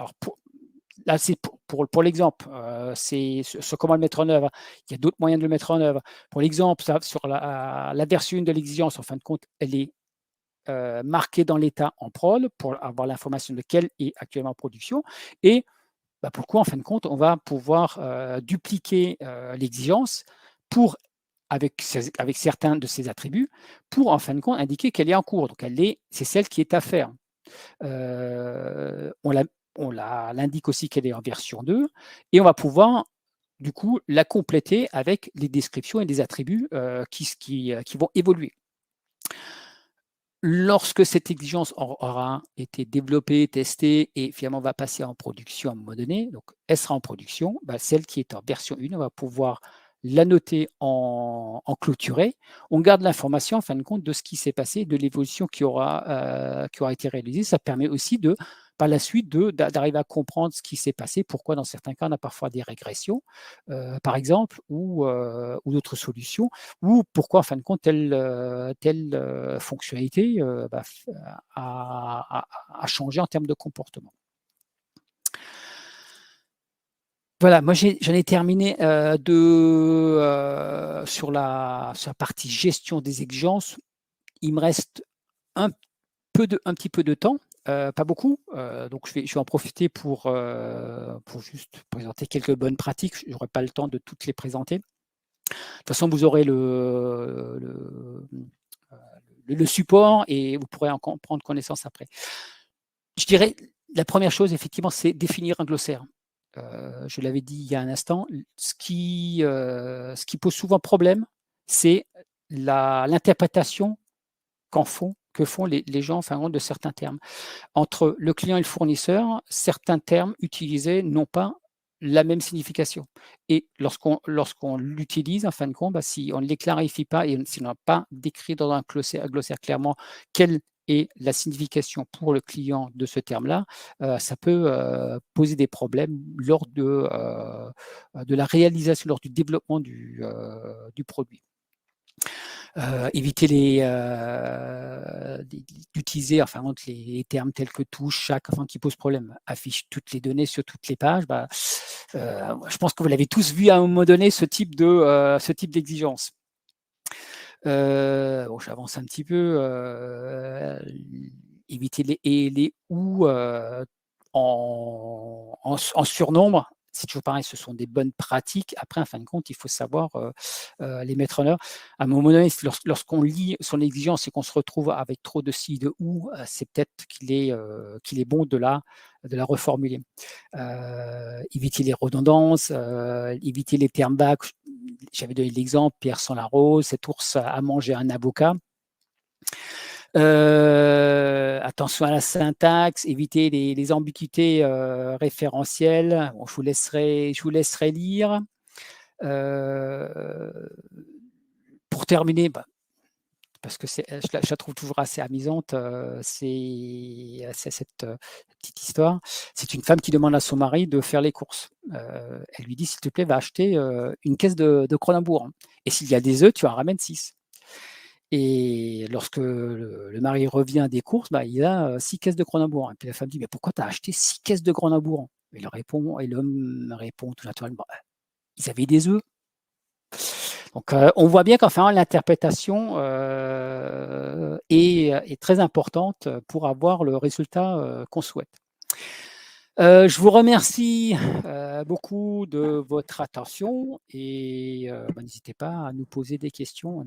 là c'est pour l'exemple, c'est sur comment le mettre en œuvre. Il y a d'autres moyens de le mettre en œuvre. Pour l'exemple, sur la version 1 de l'exigence, en fin de compte, elle est marquée dans l'état en prod pour avoir l'information de quelle est actuellement en production. Et pour le coup, en fin de compte, on va pouvoir dupliquer l'exigence avec certains de ses attributs pour, en fin de compte, indiquer qu'elle est en cours. Donc, c'est celle qui est à faire. On l'indique aussi qu'elle est en version 2 et on va pouvoir, du coup, la compléter avec les descriptions et les attributs qui vont évoluer. Lorsque cette exigence aura été développée, testée et finalement va passer en production à un moment donné, donc elle sera en production, celle qui est en version 1, on va pouvoir la noter en clôturé. On garde l'information en fin de compte de ce qui s'est passé, de l'évolution qui aura été réalisée. Ça permet aussi par la suite d'arriver à comprendre ce qui s'est passé, pourquoi dans certains cas on a parfois des régressions, par exemple, ou d'autres solutions, ou pourquoi en fin de compte telle fonctionnalité a changé en termes de comportement. Voilà, moi j'en ai terminé sur la partie gestion des exigences. Il me reste un petit peu de temps. Pas beaucoup, donc je vais en profiter pour juste présenter quelques bonnes pratiques. Je n'aurai pas le temps de toutes les présenter. De toute façon, vous aurez le support et vous pourrez en prendre connaissance après. Je dirais, la première chose, effectivement, c'est définir un glossaire. Je l'avais dit il y a un instant, ce qui pose souvent problème, c'est l'interprétation que font les gens de certains termes. Entre le client et le fournisseur, certains termes utilisés n'ont pas la même signification. Et lorsqu'on l'utilise, en fin de compte, si on ne les clarifie pas et si on n'a pas décrit dans un glossaire clairement quelle est la signification pour le client de ce terme-là, ça peut poser des problèmes lors de la réalisation, lors du développement du produit. Éviter d'utiliser les termes tels que touche, chaque, qui posent problème. Affiche toutes les données sur toutes les pages. Je pense que vous l'avez tous vu à un moment donné, ce type d'exigence. J'avance un petit peu. éviter les ou en surnombre. C'est toujours pareil, ce sont des bonnes pratiques. Après, en fin de compte, il faut savoir les mettre en œuvre. À un moment donné, lorsqu'on lit son exigence et qu'on se retrouve avec trop de si, de ou, c'est peut-être qu'il est bon de la reformuler. Éviter les redondances, éviter les termes vagues. J'avais donné l'exemple, Pierre sans la rose, cet ours a mangé un avocat. Attention à la syntaxe, éviter les ambiguïtés référentielles. Bon, je vous laisserai lire. Pour terminer, parce que je la trouve toujours assez amusante, c'est cette petite histoire. C'est une femme qui demande à son mari de faire les courses. Elle lui dit, s'il te plaît, va acheter une caisse de Kronenbourg. Et s'il y a des œufs, tu en ramènes 6. Et lorsque le mari revient des courses, il a 6 caisses de Kronenbourg. Et puis la femme dit, mais pourquoi tu as acheté 6 caisses de Kronenbourg? Et l'homme répond tout naturellement, ils avaient des œufs. Donc on voit bien qu'enfin l'interprétation est très importante pour avoir le résultat qu'on souhaite. Je vous remercie beaucoup de votre attention et n'hésitez pas à nous poser des questions. On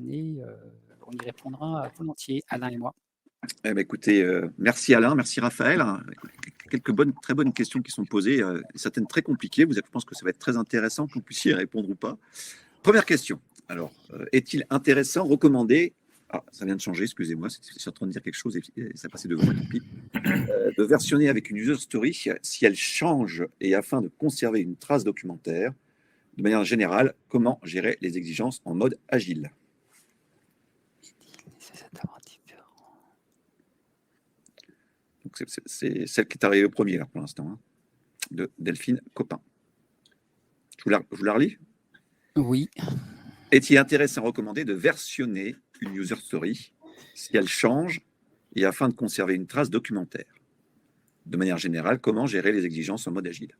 y répondra volontiers, Alain et moi. Écoutez, merci Alain, merci Raphaël. Quelques très bonnes questions qui sont posées, certaines très compliquées. Je pense que ça va être très intéressant que vous puissiez y répondre ou pas. Première question. Alors, est-il intéressant, recommandé, ça vient de changer, excusez-moi, c'est en train de dire quelque chose et ça passait devant moi, de versionner avec une user story si elle change et afin de conserver une trace documentaire. De manière générale, comment gérer les exigences en mode agile? Donc c'est celle qui est arrivée au premier là pour l'instant, hein, de Delphine Copin. Je vous la relis? Oui. Est-il intéressant, recommandé de versionner une user story si elle change et afin de conserver une trace documentaire? De manière générale, comment gérer les exigences en mode agile?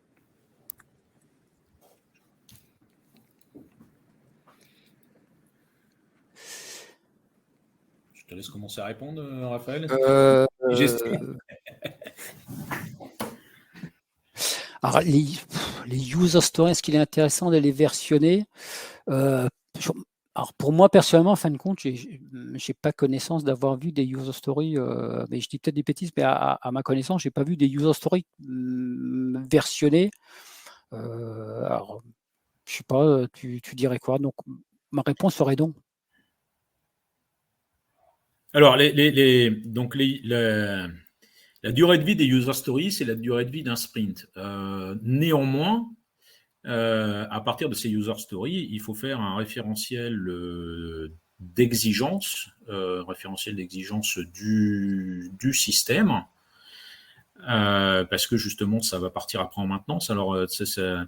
Je te laisse commencer à répondre, Raphaël. Alors, les user stories, est-ce qu'il est intéressant de les versionner? Alors pour moi, personnellement, en fin de compte, je n'ai pas connaissance d'avoir vu des user stories, mais je dis peut-être des bêtises, mais à ma connaissance, je n'ai pas vu des user stories versionnées. Alors, je ne sais pas, tu dirais quoi? Donc, ma réponse serait non. Alors, la durée de vie des user stories, c'est la durée de vie d'un sprint. Néanmoins, à partir de ces user stories, il faut faire un référentiel d'exigence, du système, parce que justement, ça va partir après en maintenance. Alors, ça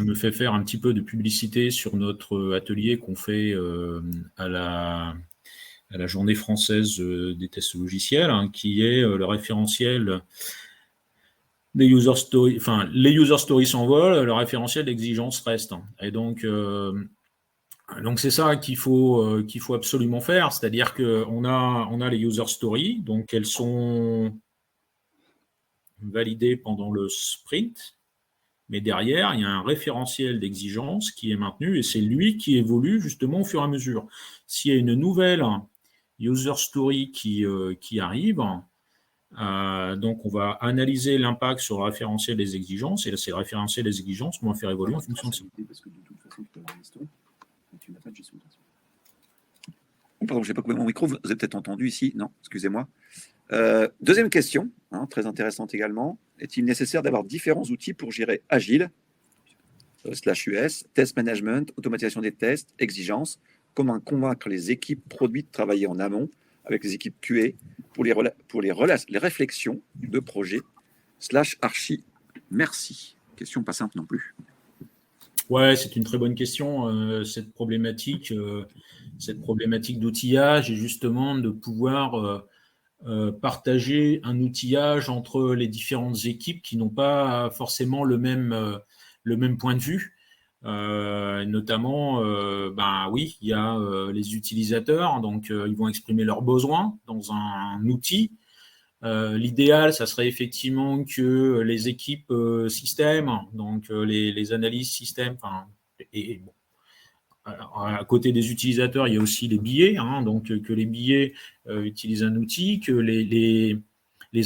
me fait faire un petit peu de publicité sur notre atelier qu'on fait à la journée française des tests logiciels, hein, qui est le référentiel des user stories. Enfin, les user stories s'envolent, le référentiel d'exigence reste. Et donc c'est ça qu'il faut absolument faire, c'est-à-dire qu'on a les user stories, donc elles sont validées pendant le sprint, mais derrière, il y a un référentiel d'exigence qui est maintenu et c'est lui qui évolue justement au fur et à mesure. S'il y a une nouvelle user story qui arrive, donc on va analyser l'impact sur le référentiel des exigences, et là c'est le référentiel des exigences qu'on va faire évoluer en fonction de ça. Pardon, je n'ai pas coupé mon micro, vous avez peut-être entendu ici, non, excusez-moi. Deuxième question, hein, très intéressante également. Est-il nécessaire d'avoir différents outils pour gérer Agile, /US, test management, automatisation des tests, exigences? Comment convaincre les équipes produits de travailler en amont avec les équipes QA pour les réflexions de projet /archi? Merci. Question pas simple non plus. Ouais, c'est une très bonne question, cette problématique d'outillage et justement de pouvoir partager un outillage entre les différentes équipes qui n'ont pas forcément le même point de vue. Notamment, oui, il y a les utilisateurs, donc ils vont exprimer leurs besoins dans un outil. L'idéal, ça serait effectivement que les équipes système, donc les analyses système, bon, à côté des utilisateurs, il y a aussi les billets, donc que les billets utilisent un outil, que les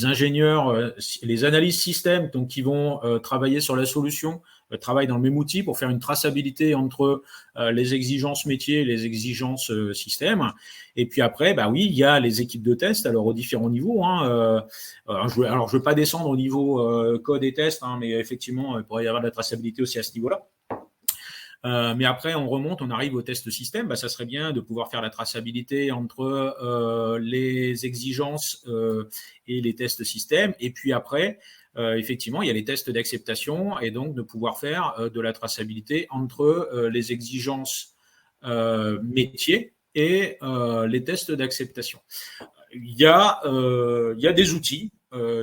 ingénieurs, les analyses système, donc qui vont travailler sur la solution, travaillent dans le même outil pour faire une traçabilité entre les exigences métiers et les exigences système. Et puis après, oui, il y a les équipes de test, alors aux différents niveaux. Je ne vais pas descendre au niveau code et test, mais effectivement, il pourrait y avoir de la traçabilité aussi à ce niveau-là. Mais après, on remonte, on arrive au test système. Ça serait bien de pouvoir faire la traçabilité entre les exigences et les tests système. Et puis après, effectivement, il y a les tests d'acceptation et donc de pouvoir faire de la traçabilité entre les exigences métiers et les tests d'acceptation. Il y a des outils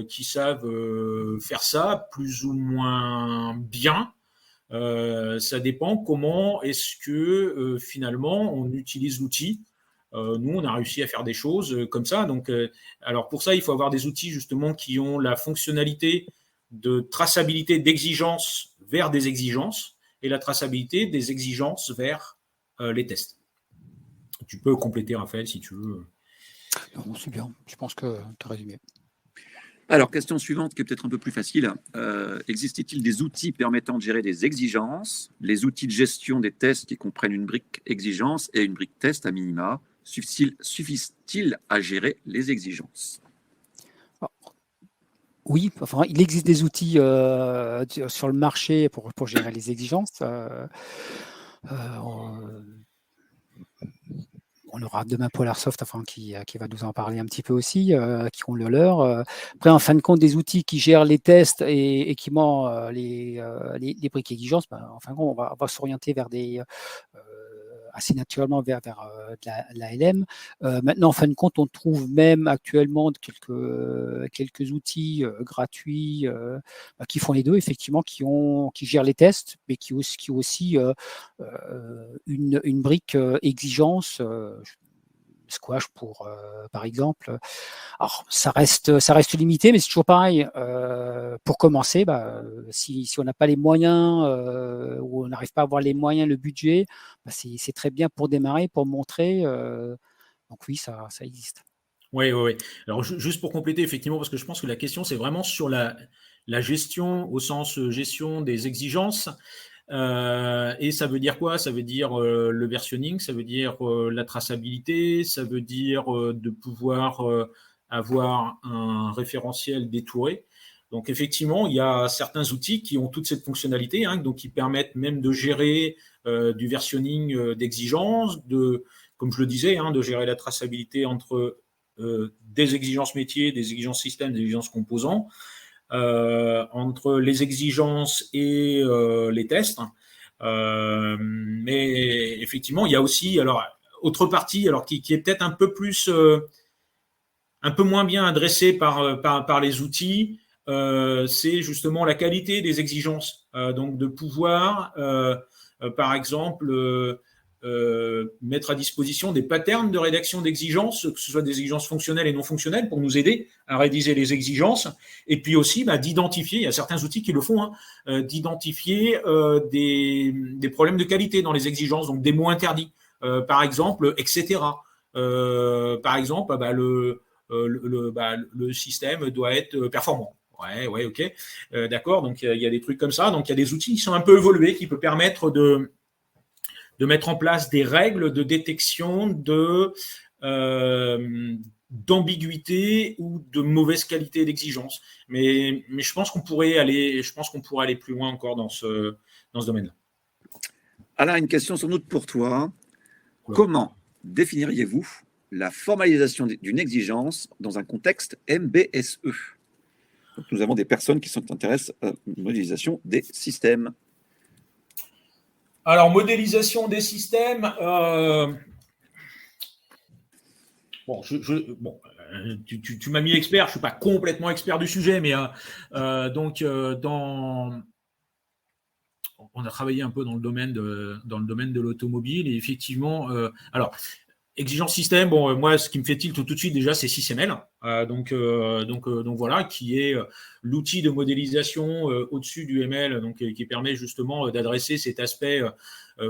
qui savent faire ça plus ou moins bien. Ça dépend comment est-ce que finalement on utilise l'outil. Nous, on a réussi à faire des choses comme ça. Donc, alors pour ça, il faut avoir des outils justement qui ont la fonctionnalité de traçabilité d'exigences vers des exigences et la traçabilité des exigences vers les tests. Tu peux compléter, Raphaël, si tu veux. Non, c'est bien. Je pense que tu as résumé. Alors, question suivante qui est peut-être un peu plus facile. Existe-t-il des outils permettant de gérer des exigences? Les outils de gestion des tests qui comprennent une brique exigence et une brique test à minima suffisent-ils à gérer les exigences? Oui, il existe des outils sur le marché pour gérer les exigences. On aura demain Polarsoft qui va nous en parler un petit peu aussi, qui ont le leur. Après, en fin de compte, des outils qui gèrent les tests et équipements les briques exigences, en fin de compte, on va s'orienter vers assez naturellement vers de la LM. Maintenant, en fin de compte, on trouve même actuellement quelques outils gratuits qui font les deux, effectivement, qui gèrent les tests, mais qui aussi une brique exigence. Squash par exemple. Alors ça reste limité, mais c'est toujours pareil. Pour commencer, si on n'a pas les moyens ou on n'arrive pas à avoir les moyens, le budget, c'est très bien pour démarrer, pour montrer. Donc oui, ça existe. Oui. Alors juste pour compléter, effectivement, parce que je pense que la question c'est vraiment sur la gestion au sens gestion des exigences. Et ça veut dire quoi? Ça veut dire le versionning, ça veut dire la traçabilité, ça veut dire de pouvoir avoir un référentiel détouré. Donc effectivement, il y a certains outils qui ont toute cette fonctionnalité, donc qui permettent même de gérer du versionning d'exigences, comme je le disais, de gérer la traçabilité entre des exigences métiers, des exigences système, des exigences composants. Entre les exigences et les tests. Mais effectivement, il y a aussi autre partie qui est peut-être un peu moins bien adressée par les outils. C'est justement la qualité des exigences. Donc de pouvoir, par exemple, mettre à disposition des patterns de rédaction d'exigences, que ce soit des exigences fonctionnelles et non fonctionnelles, pour nous aider à rédiger les exigences, et puis aussi d'identifier, il y a certains outils qui le font, d'identifier des problèmes de qualité dans les exigences, donc des mots interdits, par exemple, etc. Par exemple, le système doit être performant. Ouais, ok, d'accord, donc il y a des trucs comme ça, donc il y a des outils qui sont un peu évolués, qui peuvent permettre de mettre en place des règles de détection d'ambiguïté ou de mauvaise qualité d'exigence. Mais je pense qu'on pourrait aller plus loin encore dans ce domaine-là. Alain, une question sans doute pour toi. Ouais. Comment définiriez-vous la formalisation d'une exigence dans un contexte MBSE? Donc, nous avons des personnes qui s'intéressent à la modélisation des systèmes. Alors, modélisation des systèmes, tu m'as mis expert, je ne suis pas complètement expert du sujet, mais on a travaillé un peu dans le domaine de l'automobile et effectivement, alors exigence système, bon, moi, ce qui me fait tilt tout de suite déjà, c'est SysML. Donc voilà, qui est l'outil de modélisation au-dessus du ML, donc qui permet justement d'adresser cet aspect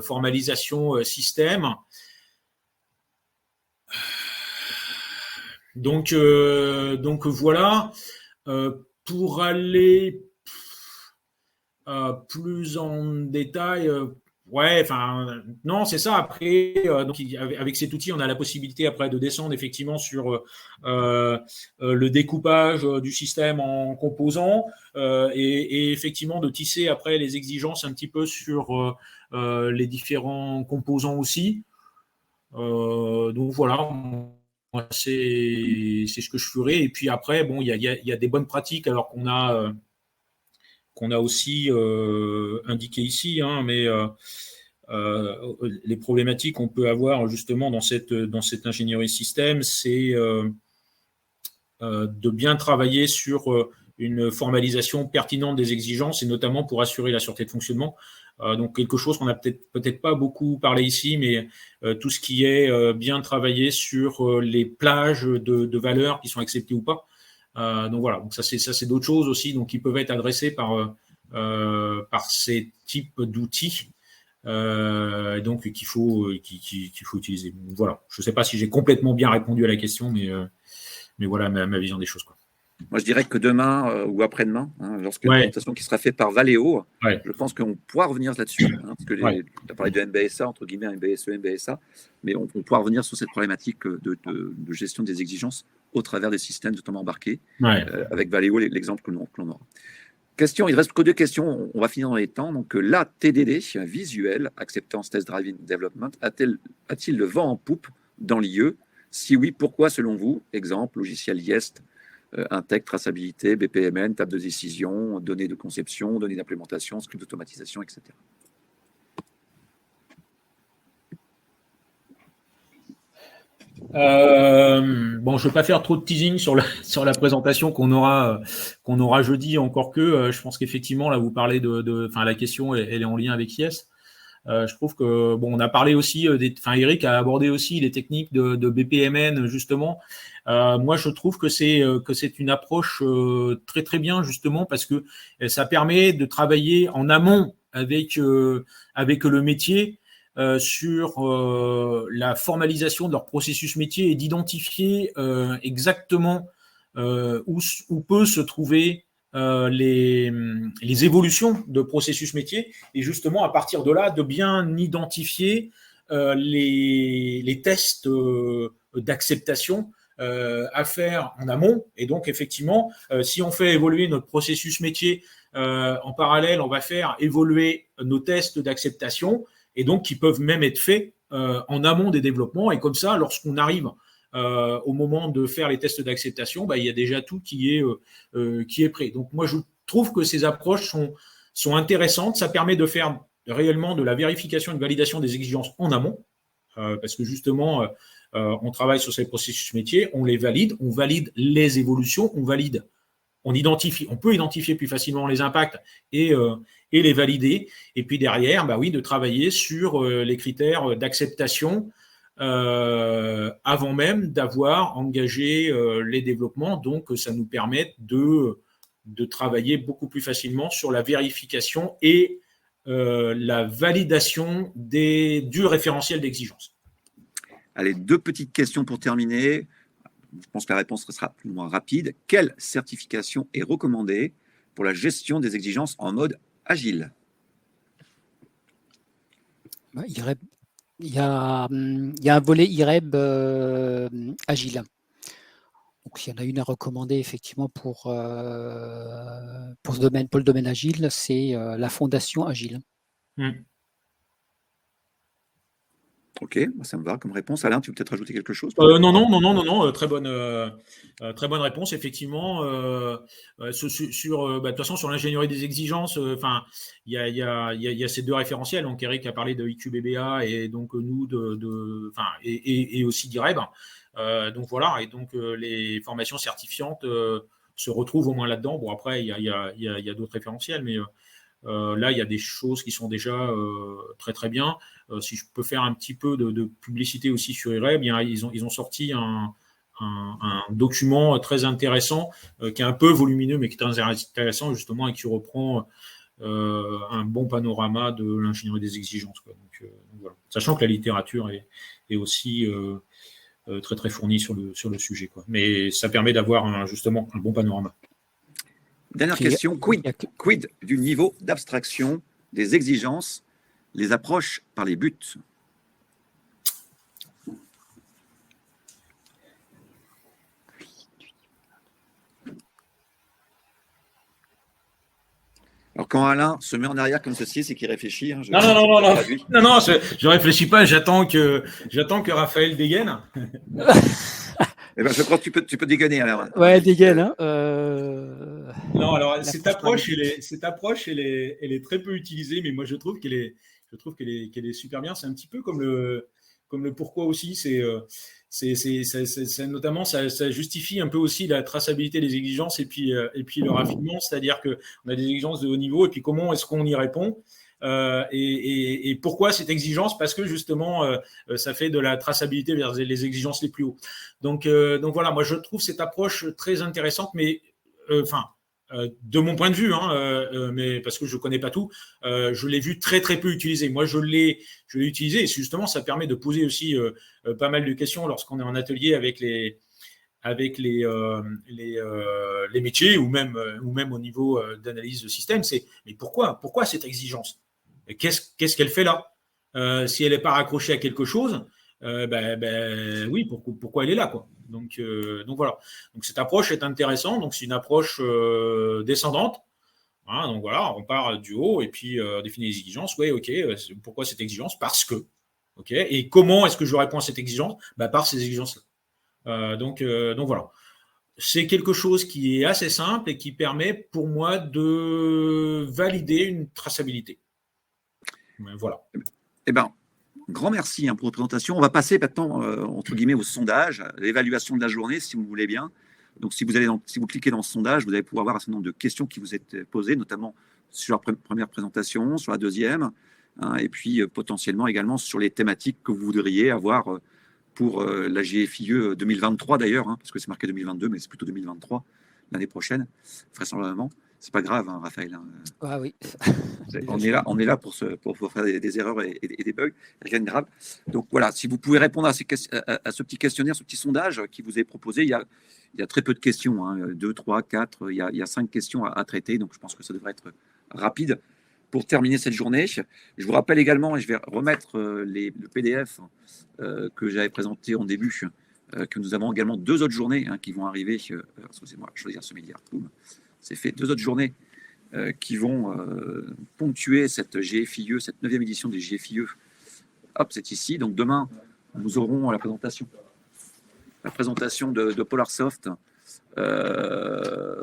formalisation système. Donc voilà. Pour aller plus en détail, ouais, enfin, non, c'est ça. Après, donc, avec cet outil, on a la possibilité après de descendre effectivement sur le découpage du système en composants et effectivement de tisser après les exigences un petit peu sur les différents composants aussi. Donc voilà, moi, c'est ce que je ferai. Et puis après, bon, il y a des bonnes pratiques alors qu'on a aussi indiqué ici, hein, mais les problématiques qu'on peut avoir justement dans cette ingénierie système, c'est de bien travailler sur une formalisation pertinente des exigences et notamment pour assurer la sûreté de fonctionnement. Donc quelque chose qu'on n'a peut-être pas beaucoup parlé ici, mais tout ce qui est bien travaillé sur les plages de valeurs qui sont acceptées ou pas. Donc voilà, donc ça c'est d'autres choses aussi, donc qui peuvent être adressées par ces types d'outils, donc qu'il faut utiliser. Voilà, je ne sais pas si j'ai complètement bien répondu à la question, mais voilà ma vision des choses, quoi. Moi, je dirais que demain ou après-demain, hein, lorsque la Ouais. présentation qui sera faite par Valeo, Ouais. je pense qu'on pourra revenir là-dessus, hein, parce que Ouais. tu as parlé de MBSA, entre guillemets, MBSE, MBSA, mais on pourra revenir sur cette problématique de gestion des exigences au travers des systèmes, notamment embarqués, Ouais. avec Valeo, l'exemple que l'on aura. Question, il ne reste que 2 questions, on va finir dans les temps. Donc, la TDD, visuel, Acceptance Test Driven Development, a-t-il le vent en poupe dans l'IE? Si oui, pourquoi selon vous? Exemple, logiciel YEST, Integ, traçabilité, BPMN, table de décision, données de conception, données d'implémentation, script d'automatisation, etc. Bon, je ne vais pas faire trop de teasing sur la présentation qu'on aura jeudi, encore que je pense qu'effectivement, là, vous parlez la question, elle est en lien avec Yes. Je trouve que, bon, on a parlé aussi, Eric a abordé aussi les techniques de BPMN, justement. Moi, je trouve que c'est une approche très, très bien, justement, parce que ça permet de travailler en amont avec le métier sur la formalisation de leur processus métier et d'identifier exactement où peut se trouver les évolutions de processus métier et justement à partir de là de bien identifier les tests d'acceptation à faire en amont. Et donc effectivement, si on fait évoluer notre processus métier en parallèle, on va faire évoluer nos tests d'acceptation et donc qui peuvent même être faits en amont des développements. Et comme ça, lorsqu'on arrive au moment de faire les tests d'acceptation, il y a déjà tout qui est prêt. Donc moi, je trouve que ces approches sont intéressantes. Ça permet de faire réellement de la vérification et de validation des exigences en amont, parce que justement, on travaille sur ces processus métiers, on les valide, on valide les évolutions, on peut identifier plus facilement les impacts et les valider. Et puis derrière, de travailler sur les critères d'acceptation avant même d'avoir engagé les développements. Donc, ça nous permet de travailler beaucoup plus facilement sur la vérification et la validation du référentiel d'exigence. Allez, 2 petites questions pour terminer. Je pense que la réponse sera plus ou moins rapide. Quelle certification est recommandée pour la gestion des exigences en mode agile? Il y a un volet IREB agile. Donc, s'il y en a une à recommander effectivement pour le domaine agile, c'est la Fondation Agile. Ok, ça me va comme réponse. Alain, tu veux peut-être rajouter quelque chose? Non. Très bonne réponse, effectivement. De toute façon, sur l'ingénierie des exigences, il y a ces 2 référentiels. Donc, Eric a parlé de IQBBA et donc nous et aussi d'IREB. Donc voilà, et donc les formations certifiantes se retrouvent au moins là-dedans. Bon, après, il y a d'autres référentiels, mais Là, il y a des choses qui sont déjà très très bien. Si je peux faire un petit peu de publicité aussi sur IREB, bien, ils ont sorti un document très intéressant qui est un peu volumineux mais qui est très intéressant justement et qui reprend un bon panorama de l'ingénierie des exigences, quoi. Donc, voilà. Sachant que la littérature est aussi très très fournie sur le sujet, quoi. Mais ça permet d'avoir justement un bon panorama. Dernière question, quid du niveau d'abstraction des exigences, les approches par les buts? Alors, quand Alain se met en arrière comme ceci, c'est qu'il réfléchit. Hein, non, je réfléchis pas, j'attends que Raphaël dégaine. Eh ben, je crois que tu peux dégainer, Alain. Ouais, dégaine. Hein, Non, alors cette approche, elle est très peu utilisée, mais moi je trouve qu'elle est super bien. C'est un petit peu comme le pourquoi aussi. C'est notamment ça justifie un peu aussi la traçabilité des exigences et puis le raffinement, c'est-à-dire que on a des exigences de haut niveau et puis comment est-ce qu'on y répond et pourquoi cette exigence? Parce que justement ça fait de la traçabilité vers les exigences les plus hauts. Donc voilà, moi je trouve cette approche très intéressante, mais de mon point de vue, mais parce que je ne connais pas tout, je l'ai vu très très peu utilisé. Moi, je l'ai utilisé et justement, ça permet de poser aussi pas mal de questions lorsqu'on est en atelier avec les métiers ou même au niveau d'analyse de système. C'est mais pourquoi cette exigence? Qu'est-ce qu'elle fait là? Si elle n'est pas raccrochée à quelque chose, oui, pourquoi elle est là, quoi. Donc voilà. Donc cette approche est intéressante. Donc c'est une approche descendante. Hein, donc voilà, on part du haut et puis définir les exigences. Oui, ok. Pourquoi cette exigence? Parce que. Ok. Et comment est-ce que je réponds à cette exigence? Par ces exigences-là. Donc voilà. C'est quelque chose qui est assez simple et qui permet pour moi de valider une traçabilité. Voilà. Eh bien, grand merci pour votre présentation. On va passer maintenant, entre guillemets, au sondage, l'évaluation de la journée, si vous voulez bien. Donc, si vous cliquez dans ce sondage, vous allez pouvoir voir un certain nombre de questions qui vous sont posées, notamment sur la première présentation, sur la deuxième, et puis potentiellement également sur les thématiques que vous voudriez avoir pour la GFIE 2023 d'ailleurs, parce que c'est marqué 2022, mais c'est plutôt 2023 l'année prochaine, vraisemblablement. C'est pas grave, Raphaël. Ah oui. On est là pour faire des erreurs et des bugs, rien de grave. Donc voilà, si vous pouvez répondre à ce petit questionnaire, ce petit sondage qui vous est proposé, il y a très peu de questions, 2, 3, 4, il y a 5 questions à traiter, donc je pense que ça devrait être rapide pour terminer cette journée. Je vous rappelle également, et je vais remettre le PDF que j'avais présenté en début, que nous avons également 2 autres journées qui vont arriver. Excusez-moi, choisir ce milliard. Boum. C'est fait, 2 autres journées qui vont ponctuer cette GFIE, cette 9e édition des GFIE. Hop, c'est ici. Donc demain, nous aurons la présentation de Polarsoft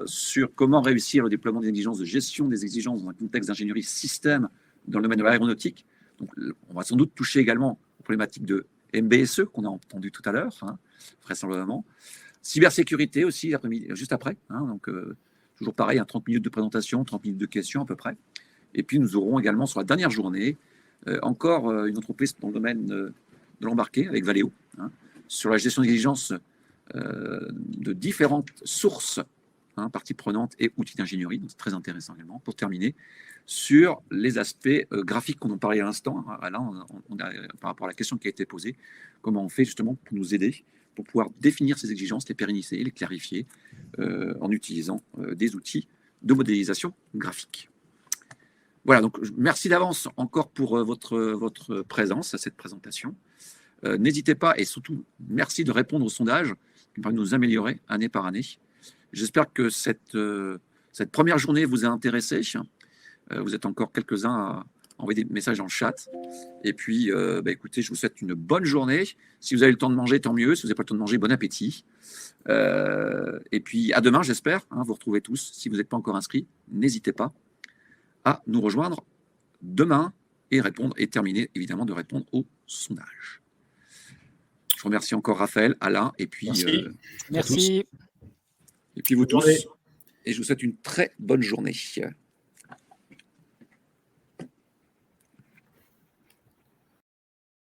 sur comment réussir le déploiement des exigences de gestion des exigences dans un contexte d'ingénierie système dans le domaine de l'aéronautique. Donc, on va sans doute toucher également aux problématiques de MBSE qu'on a entendu tout à l'heure, vraisemblablement. Cybersécurité aussi, juste après. Donc, toujours pareil, 30 minutes de présentation, 30 minutes de questions à peu près. Et puis, nous aurons également sur la dernière journée, encore une entreprise dans le domaine de l'embarqué avec Valeo, sur la gestion d'exigences de différentes sources, parties prenantes et outils d'ingénierie. Donc, c'est très intéressant également. Pour terminer, sur les aspects graphiques qu'on en parlait à l'instant, Alain, par rapport à la question qui a été posée, comment on fait justement pour nous aider, pour pouvoir définir ces exigences, les pérenniser, les clarifier, en utilisant des outils de modélisation graphique. Voilà, donc merci d'avance encore pour votre présence à cette présentation. N'hésitez pas, et surtout, merci de répondre au sondage qui permet de nous améliorer année par année. J'espère que cette première journée vous a intéressé. Vous êtes encore quelques-uns à envoyer des messages en chat. Et puis, écoutez, je vous souhaite une bonne journée. Si vous avez le temps de manger, tant mieux. Si vous n'avez pas le temps de manger, bon appétit. Et puis, à demain, j'espère, vous retrouvez tous. Si vous n'êtes pas encore inscrits, n'hésitez pas à nous rejoindre demain et terminer, évidemment, de répondre au sondage. Je remercie encore Raphaël, Alain, et puis merci. Et puis vous tous. Et je vous souhaite une très bonne journée.